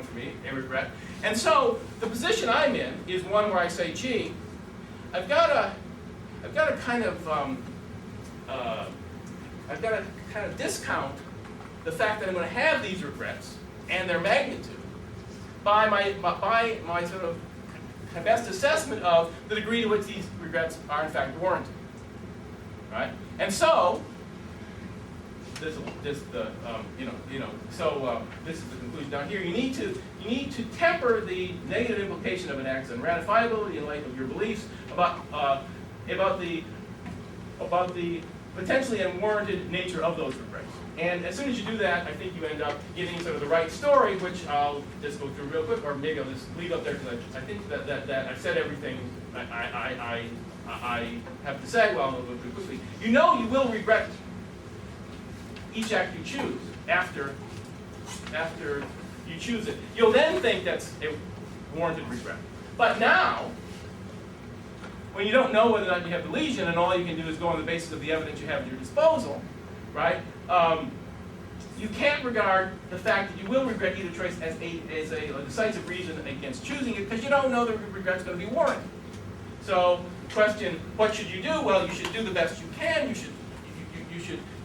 for me, a regret. And so the position I'm in is one where I say, gee, I've got to kind of discount the fact that I'm going to have these regrets and their magnitude by my sort of best assessment of the degree to which these regrets are in fact warranted, right? And so this is the conclusion. Now here you need to temper the negative implication of an act's unratifiability in light of your beliefs about the potentially unwarranted nature of those regrets. And as soon as you do that, I think you end up getting sort of the right story, which I'll just go through real quick, or maybe I'll just leave up there because I think that I've said everything I have to say. Well, I'll go through quickly. You will regret each act you choose after you choose it. You'll then think that's a warranted regret. But now, when you don't know whether or not you have the lesion, and all you can do is go on the basis of the evidence you have at your disposal, right? You can't regard the fact that you will regret either choice as a decisive reason against choosing it, because you don't know the regret's going to be warranted. So, question: what should you do? Well, you should do the best you can. You should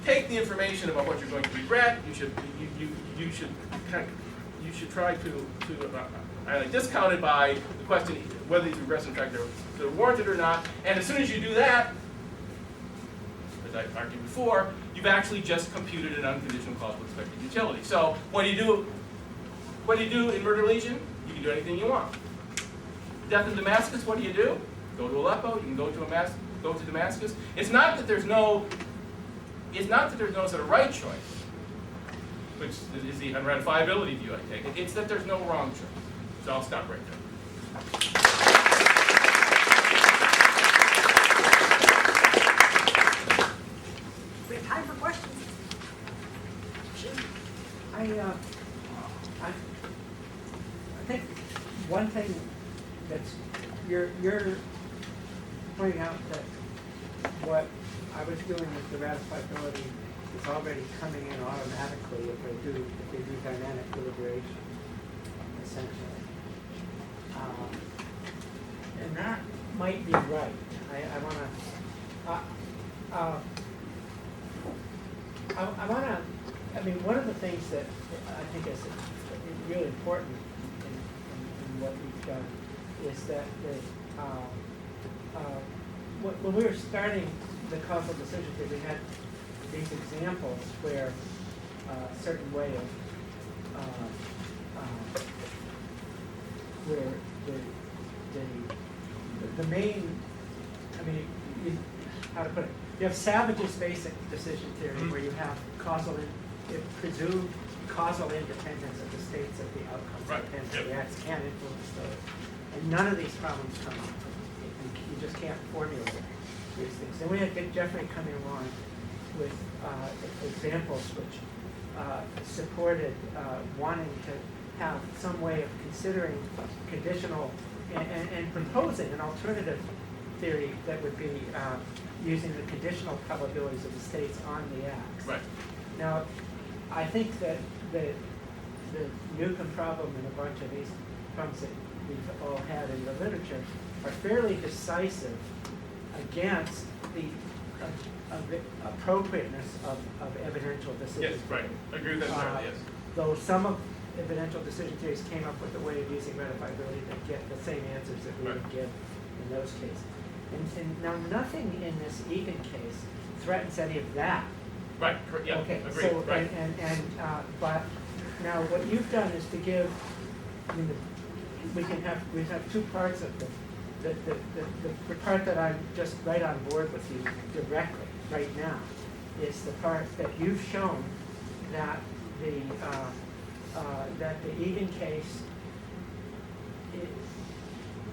take the information about what you're going to regret. You should try to discount it by the question whether these regrets in fact are warranted or not. And as soon as you do that, as I argued before, you've actually just computed an unconditional causal expected utility. So what do you do? What do you do in murder legion? You can do anything you want. Death in Damascus, what do you do? Go to Aleppo, you can go to Damascus. It's not that there's no sort of right choice, which is the unratifiability view I take it. It's that there's no wrong choice. So I'll stop right there. We have time for questions. I think one thing that's you're pointing out that what I was doing with the ratifiability is already coming in automatically if they do dynamic deliberation, essentially. And that might be right. I mean, one of the things that I think is really important in what we've done is that when we were starting the causal decision theory, we had these examples where a certain way of where the main, I mean, how to put it, you have Savage's basic decision theory where you have presumed causal independence of the states of the outcomes. Right. Yep. The acts can't influence those. And none of these problems come up. You just can't formulate these things. And we had Dick Jeffrey coming along with examples which supported wanting to have some way of considering conditional and proposing an alternative theory that would be using the conditional probabilities of the states on the acts. Right. Now, I think that the Newcomb problem and a bunch of these problems that we've all had in the literature are fairly decisive against the appropriateness of evidential decision. Yes, right. I agree with that entirely, yes. Though some of evidential decision theories came up with a way of using ratifiability to get the same answers that we would give in those cases. And now nothing in this Egan case threatens any of that. Right, yeah, Okay, agreed, so, right. but now what you've done is to give, I mean, we have two parts of the part that I'm just right on board with you directly right now is the part that you've shown that the Egan case,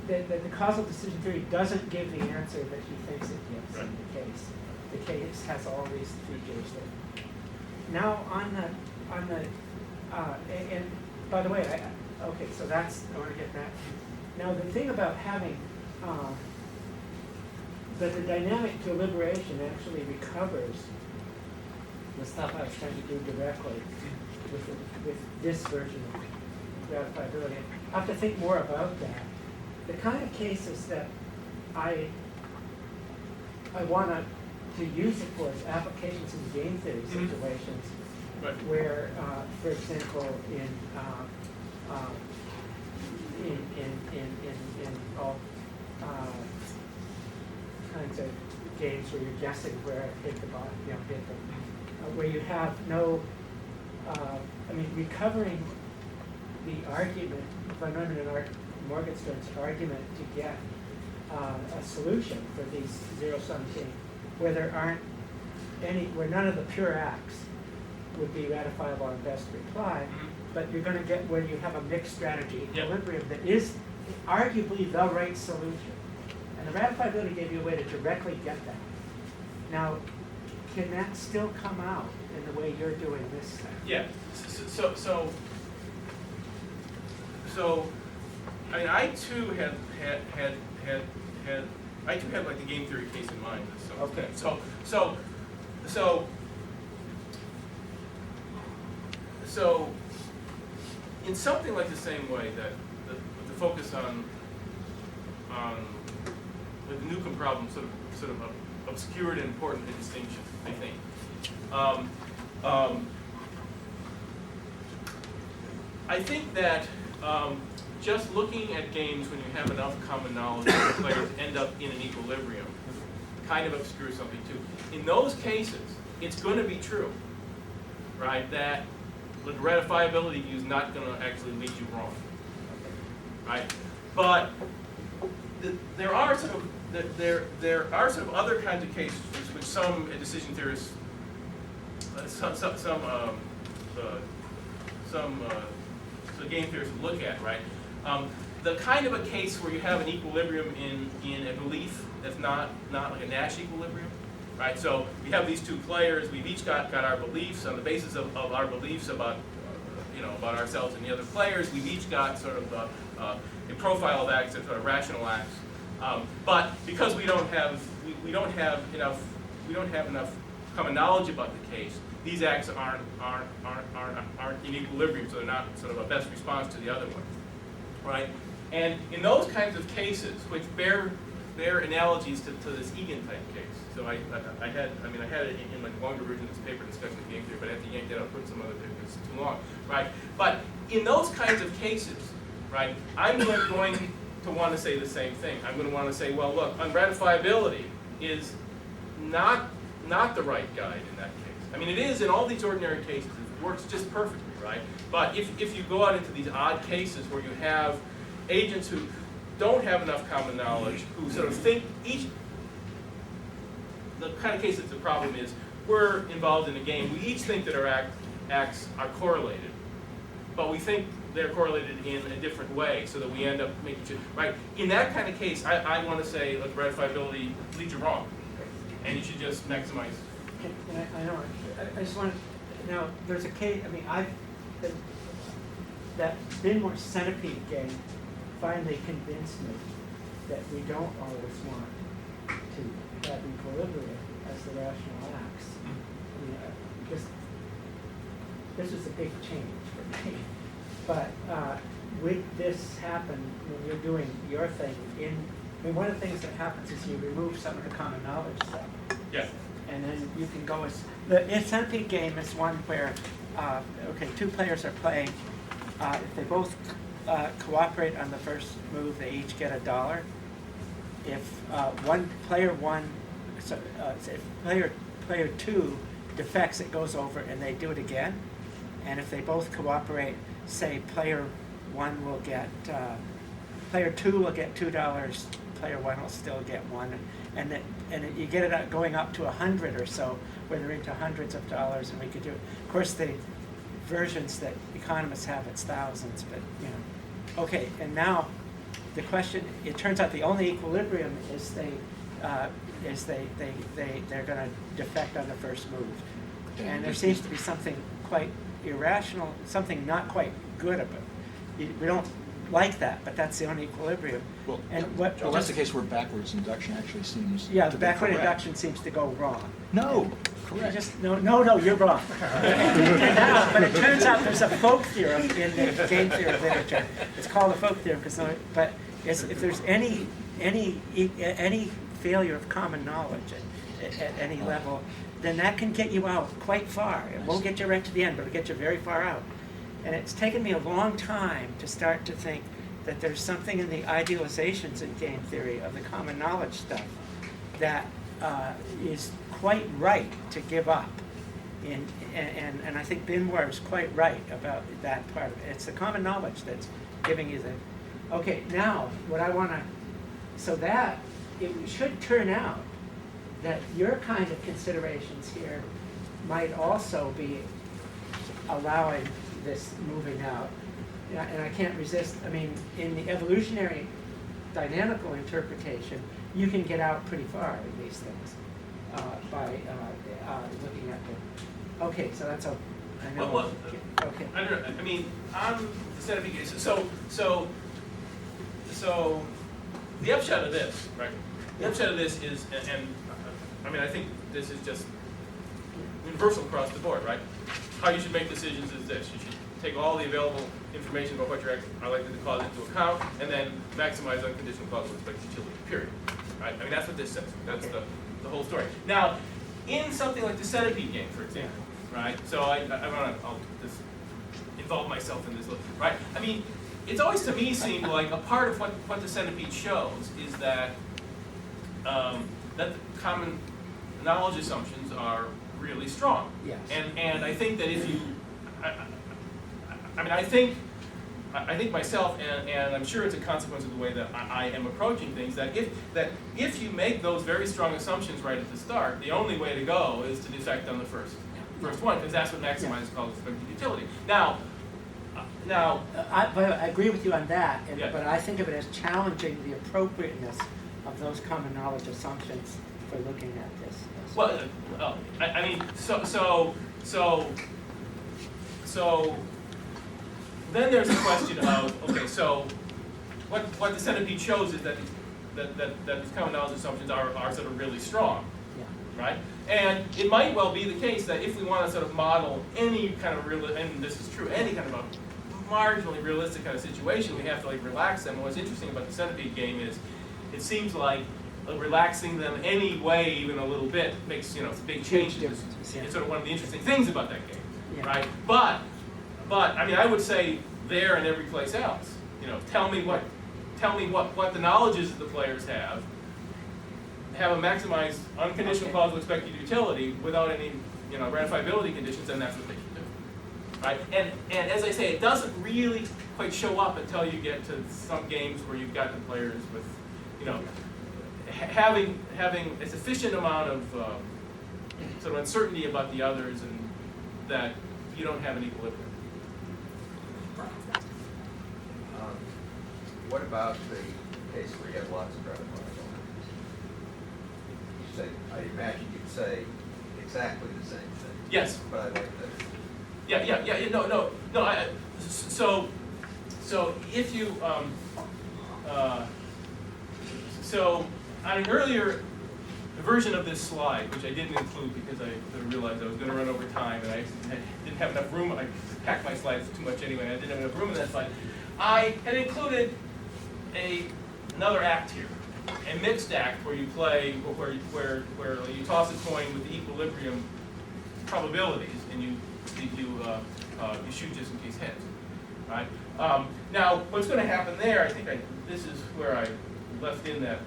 that the causal decision theory doesn't give the answer that he thinks it gives in the case. The case has all these features that. Now and by the way, okay, so that's, I want to get that. Now the thing about having that the dynamic deliberation actually recovers the stuff I was trying to do directly with this version of ratifiability. I have to think more about that. The kind of cases that I want to use it for is applications in game theory situations, where, for example, in all kinds of games where you're guessing where I hit the ball, where you have no, I mean, recovering the argument, Van Neumann and Morgenstern's argument to get a solution for these zero-sum games, where there aren't any, where none of the pure acts would be ratifiable on best reply, but you're going to get where you have a mixed strategy equilibrium that is arguably the right solution. And the ratifiability gave you a way to directly get that. Now, can that still come out in the way you're doing this stuff? Yeah. So, I mean, I too had like the game theory case in mind. Okay. So, in something like the same way that the focus on the Newcomb problem sort of obscured and important the distinction, I think. I think that just looking at games when you have enough common knowledge, the players end up in an equilibrium kind of obscures something too. In those cases, it's going to be true, right, that the ratifiability view is not going to actually lead you wrong, right? But there are sort of other kinds of cases which some decision theorists, some game theorists look at, right? The kind of a case where you have an equilibrium in a belief that's not like a Nash equilibrium, right? So we have these two players. We've each got our beliefs on the basis of our beliefs about about ourselves and the other players. We've each got sort of a profile of acts, sort of rational acts. But because we don't have enough common knowledge about the case, these acts aren't in equilibrium, so they're not sort of a best response to the other one, right? And in those kinds of cases, which bear analogies to this Egan type case. So I had it in like longer version of this paper discussing the game theory, but I have to yank that out, put some other paper, it's too long, right? But in those kinds of cases, right, I'm going to want to say the same thing. I'm going to want to say, well, look, unratifiability is not the right guide in that case. I mean, it is in all these ordinary cases. It works just perfectly, right? But if you go out into these odd cases where you have agents who don't have enough common knowledge, who sort of think the kind of case that's the problem is, we're involved in a game. We each think that our acts are correlated, but we think they're correlated in a different way, so that we end up making sure, right? In that kind of case, I want to say, look, ratifiability leads you wrong, and you should just maximize. I just want to, now, there's a case, I mean, that Binmore centipede game finally convinced me that we don't always want to have equilibrium as the rational acts. I mean, this was a big change for me. But would this happen when you're doing your thing I mean, one of the things that happens is you remove some of the common knowledge stuff. Yeah. And then you can go the centipede game is one where, two players are playing. If they both cooperate on the first move, they each get $1. If if player 2 defects, it goes over and they do it again. And if they both cooperate, say player 1 will get, player 2 will get $2, player 1 will still get 1, and you get it going up to 100 or so, where they're into hundreds of dollars, and we could do it. Of course, the versions that economists have, it's thousands, but Okay, and now the question, it turns out the only equilibrium is they're going to defect on the first move. And there seems to be something quite irrational, something not quite good about it. We don't like that, but that's the only equilibrium. Well, and that's the case where backwards induction actually seems the to be backward correct. induction seems to go wrong. No, correct. No, you're wrong. But it turns out there's a folk theorem in the game theory literature. It's called a folk theorem, but if there's any failure of common knowledge at any level, then that can get you out quite far. It won't get you right to the end, but it'll get you very far out. And it's taken me a long time to start to think that there's something in the idealizations in game theory of the common knowledge stuff that is quite right to give up. And I think Binmore is quite right about that part of it. It's the common knowledge that's giving you the... Okay, now, what I want to... So that, it should turn out that your kind of considerations here might also be allowing this moving out. And I can't resist, I mean, in the evolutionary dynamical interpretation, you can get out pretty far in these things by looking at the... Okay, so that's a... I know. Well, okay. I don't know. I mean, on the certification, so the upshot of this, right? The upshot of this is, and I mean, I think this is just universal across the board, right? How you should make decisions is this: you should take all the available information about what you're likely to cause into account, and then maximize unconditional causal expected utility. Period. Right? I mean, that's what this says. That's the whole story. Now, in something like the centipede game, for example, right? So I'll just involve myself in this, right? I mean, it's always to me seemed like a part of what the centipede shows is that that the common knowledge assumptions are really strong. Yes. And I think that if you, I think myself, and I'm sure it's a consequence of the way that I am approaching things, that if you make those very strong assumptions right at the start, the only way to go is to defect on the first one, because that's what maximizes causal expected utility. Now, But I agree with you on that, Yeah. but I think of it as challenging the appropriateness of those common knowledge assumptions for looking at this. well, I mean, so then there's a question of, okay, so what the centipede shows is that these common knowledge assumptions are sort of really strong, Yeah. right? And it might well be the case that if we want to sort of model any kind of real, and this is true, any kind of a marginally realistic kind of situation, we have to like relax them. And what's interesting about the centipede game is, it seems like relaxing them any way, even a little bit, makes big changes. difference, yeah. It's sort of one of the interesting things about that game, Yeah. right? But I mean, I would say there and every place else. Tell me what the knowledges that the players have a maximized unconditional causal expected utility without any ratifiability conditions, and that's what they should do, right? And as I say, it doesn't really quite show up until you get to some games where you've got the players with having a sufficient amount of sort of uncertainty about the others, and that you don't have an equilibrium. What about the case where you have lots of ratifiable acts? I imagine you'd say exactly the same thing. Yes. But I like that. Yeah. No. So if you so on an earlier version of this slide, which I didn't include because I realized I was going to run over time, and I didn't have enough room. I packed my slides too much anyway. I didn't have enough room in that slide. I had included another act here, a mixed act where you play, where you toss a coin with the equilibrium probabilities, and you shoot just in case heads, right? Now, what's going to happen there? I think this is where I left in that.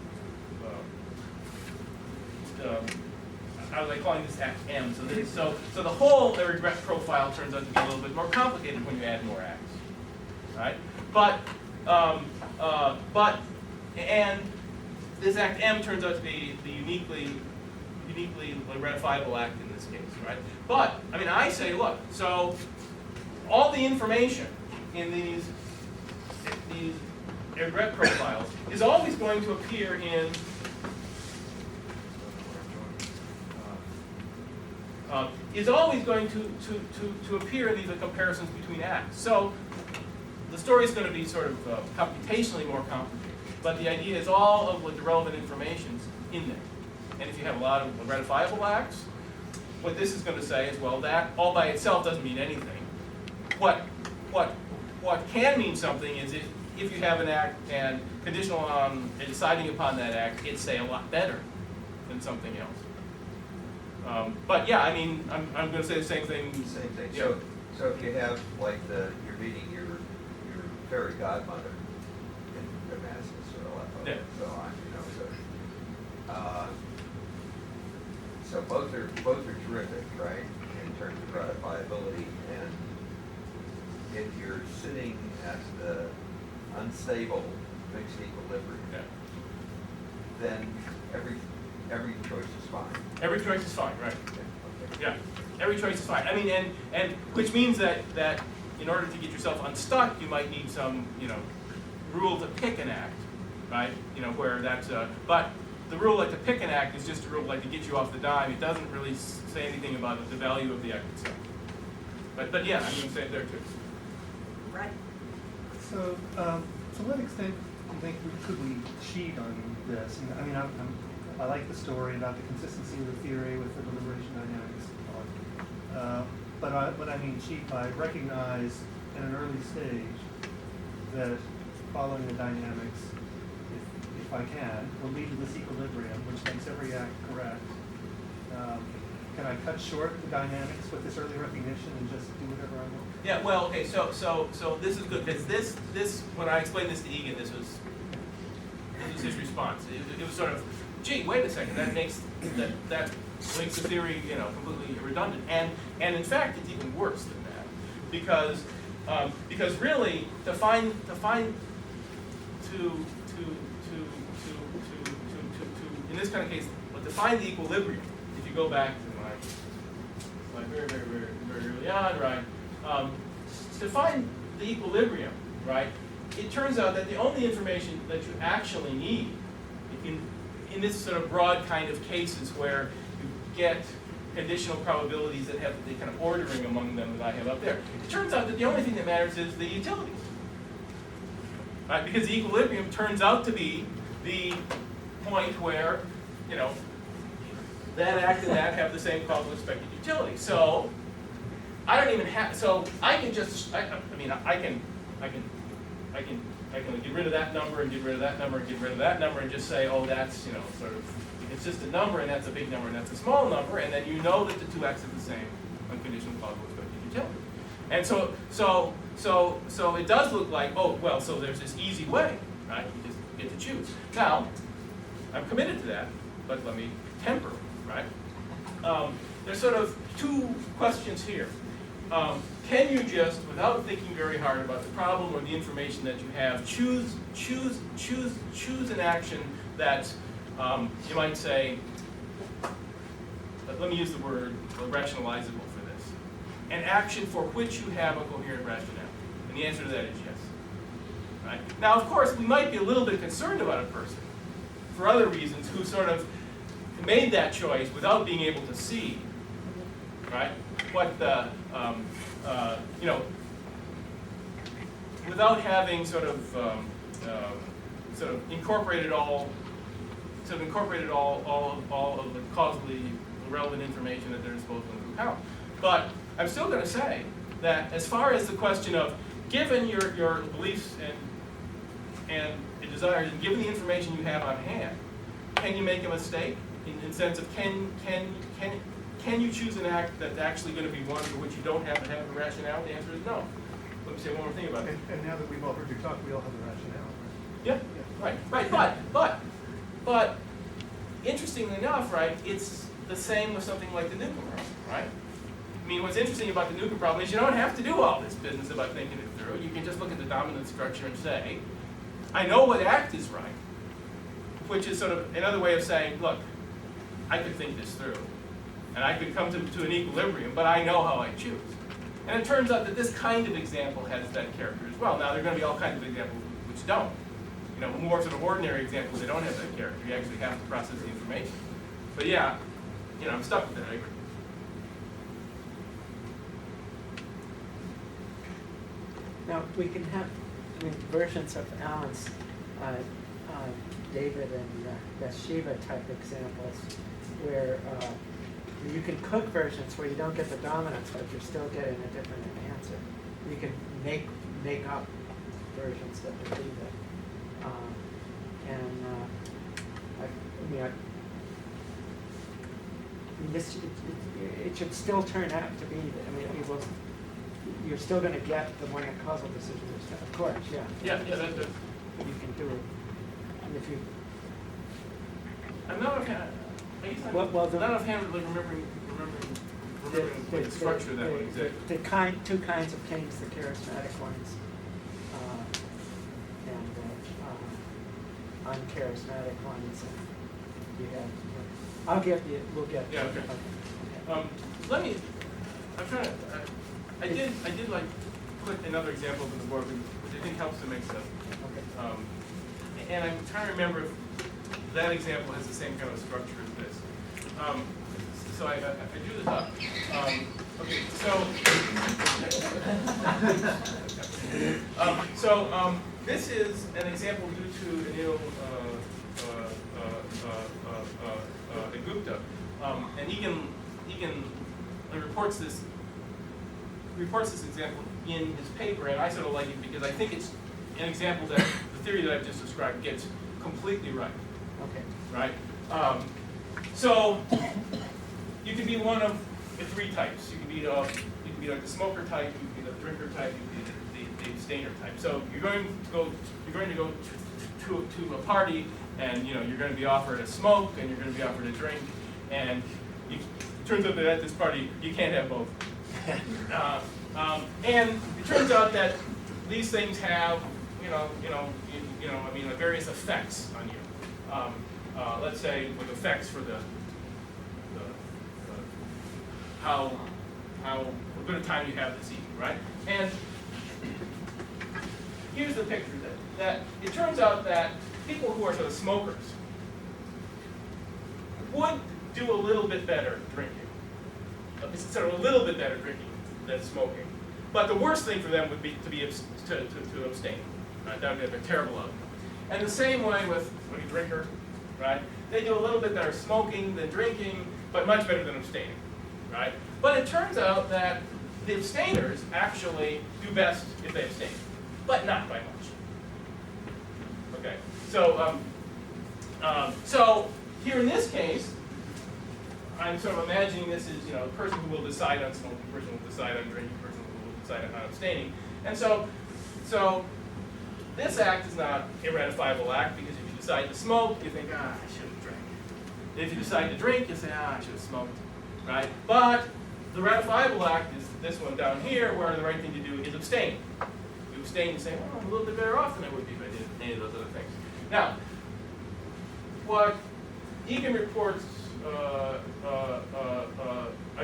I was calling this act M. So the whole regret profile turns out to be a little bit more complicated when you add more acts, right? And this act M turns out to be the uniquely ratifiable act in this case, right? But I mean, I say, look, so all the information in these regret profiles is always going to appear in appear in these comparisons between acts. So the story is going to be sort of computationally more complicated, but the idea is all of the relevant information's in there. And if you have a lot of ratifiable acts, what this is going to say is, well, that all by itself doesn't mean anything. What can mean something is if you have an act and conditional on deciding upon that act, it's say a lot better than something else. But yeah, I mean, I'm going to say the same thing. Same thing. Yeah. So if you have like you're meeting your fairy godmother in Damascus or Yeah. so on, so both are terrific, right, in terms of ratifiability. And if you're sitting at the unstable fixed equilibrium, Yeah. then every choice is fine. Every choice is fine, right? Okay. Yeah, every choice is fine. I mean, and which means that in order to get yourself unstuck, you might need some rule to pick an act, right? Where that's but the rule like to pick an act is just a rule like to get you off the dime. It doesn't really say anything about the value of the act itself. But yeah, I'm going to say it there too. Right. So, to what extent do you think could we cheat on this? And, I mean, I like the story about the consistency of the theory with the deliberation dynamics. But what I mean cheat, I recognize in an early stage that following the dynamics, if I can, will lead to this equilibrium, which makes every act correct. Can I cut short the dynamics with this early recognition and just do whatever I want? Yeah, well, okay, so this is good, because this when I explained this to Egan, this was his response. It was sort of, gee, wait a second, that makes the theory, completely redundant. And in fact, it's even worse than that, because really in this kind of case, to find the equilibrium, if you go back to my very, very, very, very early on, right? To find the equilibrium, right? It turns out that the only information that you actually need in this sort of broad kind of cases where you get conditional probabilities that have the kind of ordering among them that I have up there, it turns out that the only thing that matters is the utilities, right? Because the equilibrium turns out to be the point where, that act and that have the same causal expected utility. So I don't even have. So I can just. I can get rid of that number and get rid of that number and get rid of that number and just say, oh, that's sort of a consistent number, and that's a big number and that's a small number, and then you know that the two x's are the same unconditional causal expected utility. And so it does look like, oh well, so there's this easy way, right? You just get to choose. Now, I'm committed to that, but let me temper, right? There's sort of two questions here. Can you just, without thinking very hard about the problem or the information that you have, choose an action that you might say, let me use the word rationalizable for this, an action for which you have a coherent rationale? And the answer to that is yes. Right? Now, of course, we might be a little bit concerned about a person for other reasons who sort of made that choice without being able to see, right, what the, without having sort of incorporated all of the causally relevant information at their disposal in the account. But I'm still going to say that as far as the question of, given your beliefs and desires, and given the information you have on hand, can you make a mistake? In the sense of can you choose an act that's actually going to be one for which you don't have to have a rationale? The answer is no. Let me say one more thing about it. And now that we've all heard you talk, we all have the rationale. Yeah, right. But interestingly enough, right, it's the same with something like the Newcomb problem, right? I mean, what's interesting about the Newcomb problem is you don't have to do all this business about thinking it through. You can just look at the dominant structure and say, I know what act is right, which is sort of another way of saying, look, I could think this through, and I could come to an equilibrium, but I know how I choose. And it turns out that this kind of example has that character as well. Now, there are going to be all kinds of examples which don't. More sort of ordinary examples, they don't have that character. You actually have to process the information. But yeah, I'm stuck with it, I agree. Now, we can have versions of Alan's David and Bathsheba type examples where you can cook versions where you don't get the dominance, but you're still getting a different answer. You can make up versions that would do that. It should still turn out to be, you're still going to get the one that causal decision, of course, yeah. Yeah, that's good. You can do it. And if you, I'm not offhand, Well, the- not offhand like remembering the structure of that one exactly. two kinds of kings, the charismatic ones, and uncharismatic ones. And you have, we'll get. Yeah, okay. I'm trying to, I did like put another example on the board, which I think helps to make sense. Okay. And I'm trying to remember if that example has the same kind of structure as this. So I drew this up. Okay, so this is an example due to Anil Gupta, and Egan reports this example in his paper, and I sort of like it because I think it's an example that the theory that I've just described gets completely right. Okay. Right? So you can be one of the three types. You can be like the smoker type, you can be the drinker type, you can be the abstainer type. So you're going to go to a party and you know you're going to be offered a smoke and you're going to be offered a drink, and it turns out that at this party you can't have both. And it turns out that these things have various effects on you. Let's say with effects for the how good a time you have this evening, right? And here's the picture that it turns out that people who are sort of smokers would do a little bit better drinking. Sort of a little bit better drinking than smoking. But the worst thing for them would be to abstain. Right? That would be a terrible outcome. And the same way with a drinker, right? They do a little bit better smoking than drinking, but much better than abstaining, right? But it turns out that the abstainers actually do best if they abstain, but not by much. Okay, so so here in this case, I'm sort of imagining this is the person who will decide on smoking, person who will decide on drinking, person who will decide on abstaining, and so this act is not a ratifiable act because if you decide to smoke, you think I should have drank. If you decide to drink, you say I should have smoked, right? But the ratifiable act is this one down here, where the right thing to do is abstain. You abstain and say, well, I'm a little bit better off than I would be if I did any of those other things. Now, what Egan reports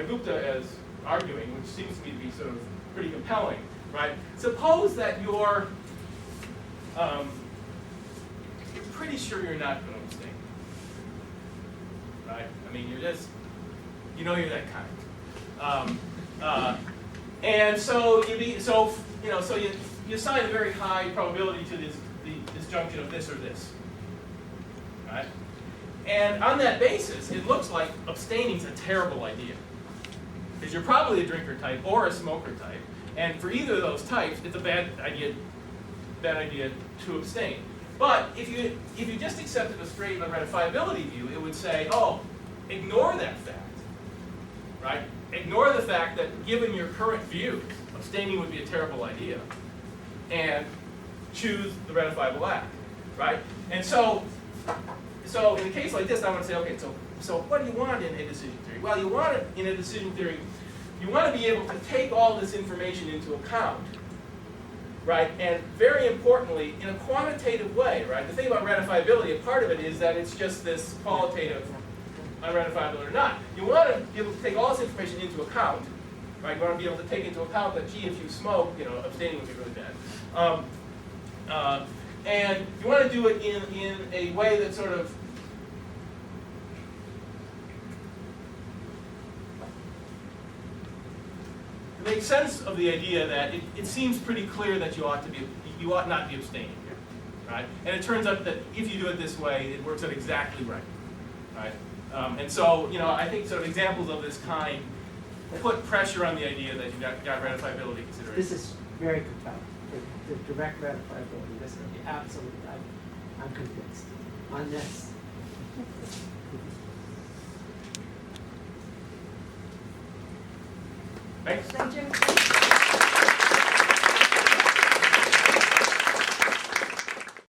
Gupta as arguing, which seems to me to be sort of pretty compelling, right? Suppose that you're pretty sure you're not going to abstain, right? I mean, you're just, you're that kind. And so you assign a very high probability to this disjunction of this or this, right? And on that basis, it looks like abstaining is a terrible idea, because you're probably a drinker type or a smoker type, and for either of those types, it's a bad idea to abstain. But if you just accepted a straight ratifiability view, it would say, oh, ignore that fact, right? Ignore the fact that given your current views, abstaining would be a terrible idea, and choose the ratifiable act, right? And so in a case like this, I want to say, okay, so what do you want in a decision theory? Well, you want it in a decision theory, you want to be able to take all this information into account, right? And very importantly, in a quantitative way, right? The thing about ratifiability, a part of it is that it's just this qualitative, unratifiable or not. You want to be able to take all this information into account, right? You want to be able to take into account that, gee, if you smoke, abstaining would be really bad. And you want to do it in a way that sort of makes sense of the idea that it seems pretty clear that you ought not be abstaining here, right? And it turns out that if you do it this way, it works out exactly right, right? And so, I think sort of examples of this kind put pressure on the idea that you got ratifiability considerations. This is very compelling. The direct ratifiability, this is absolutely, I'm convinced on this. Thanks. Thank you.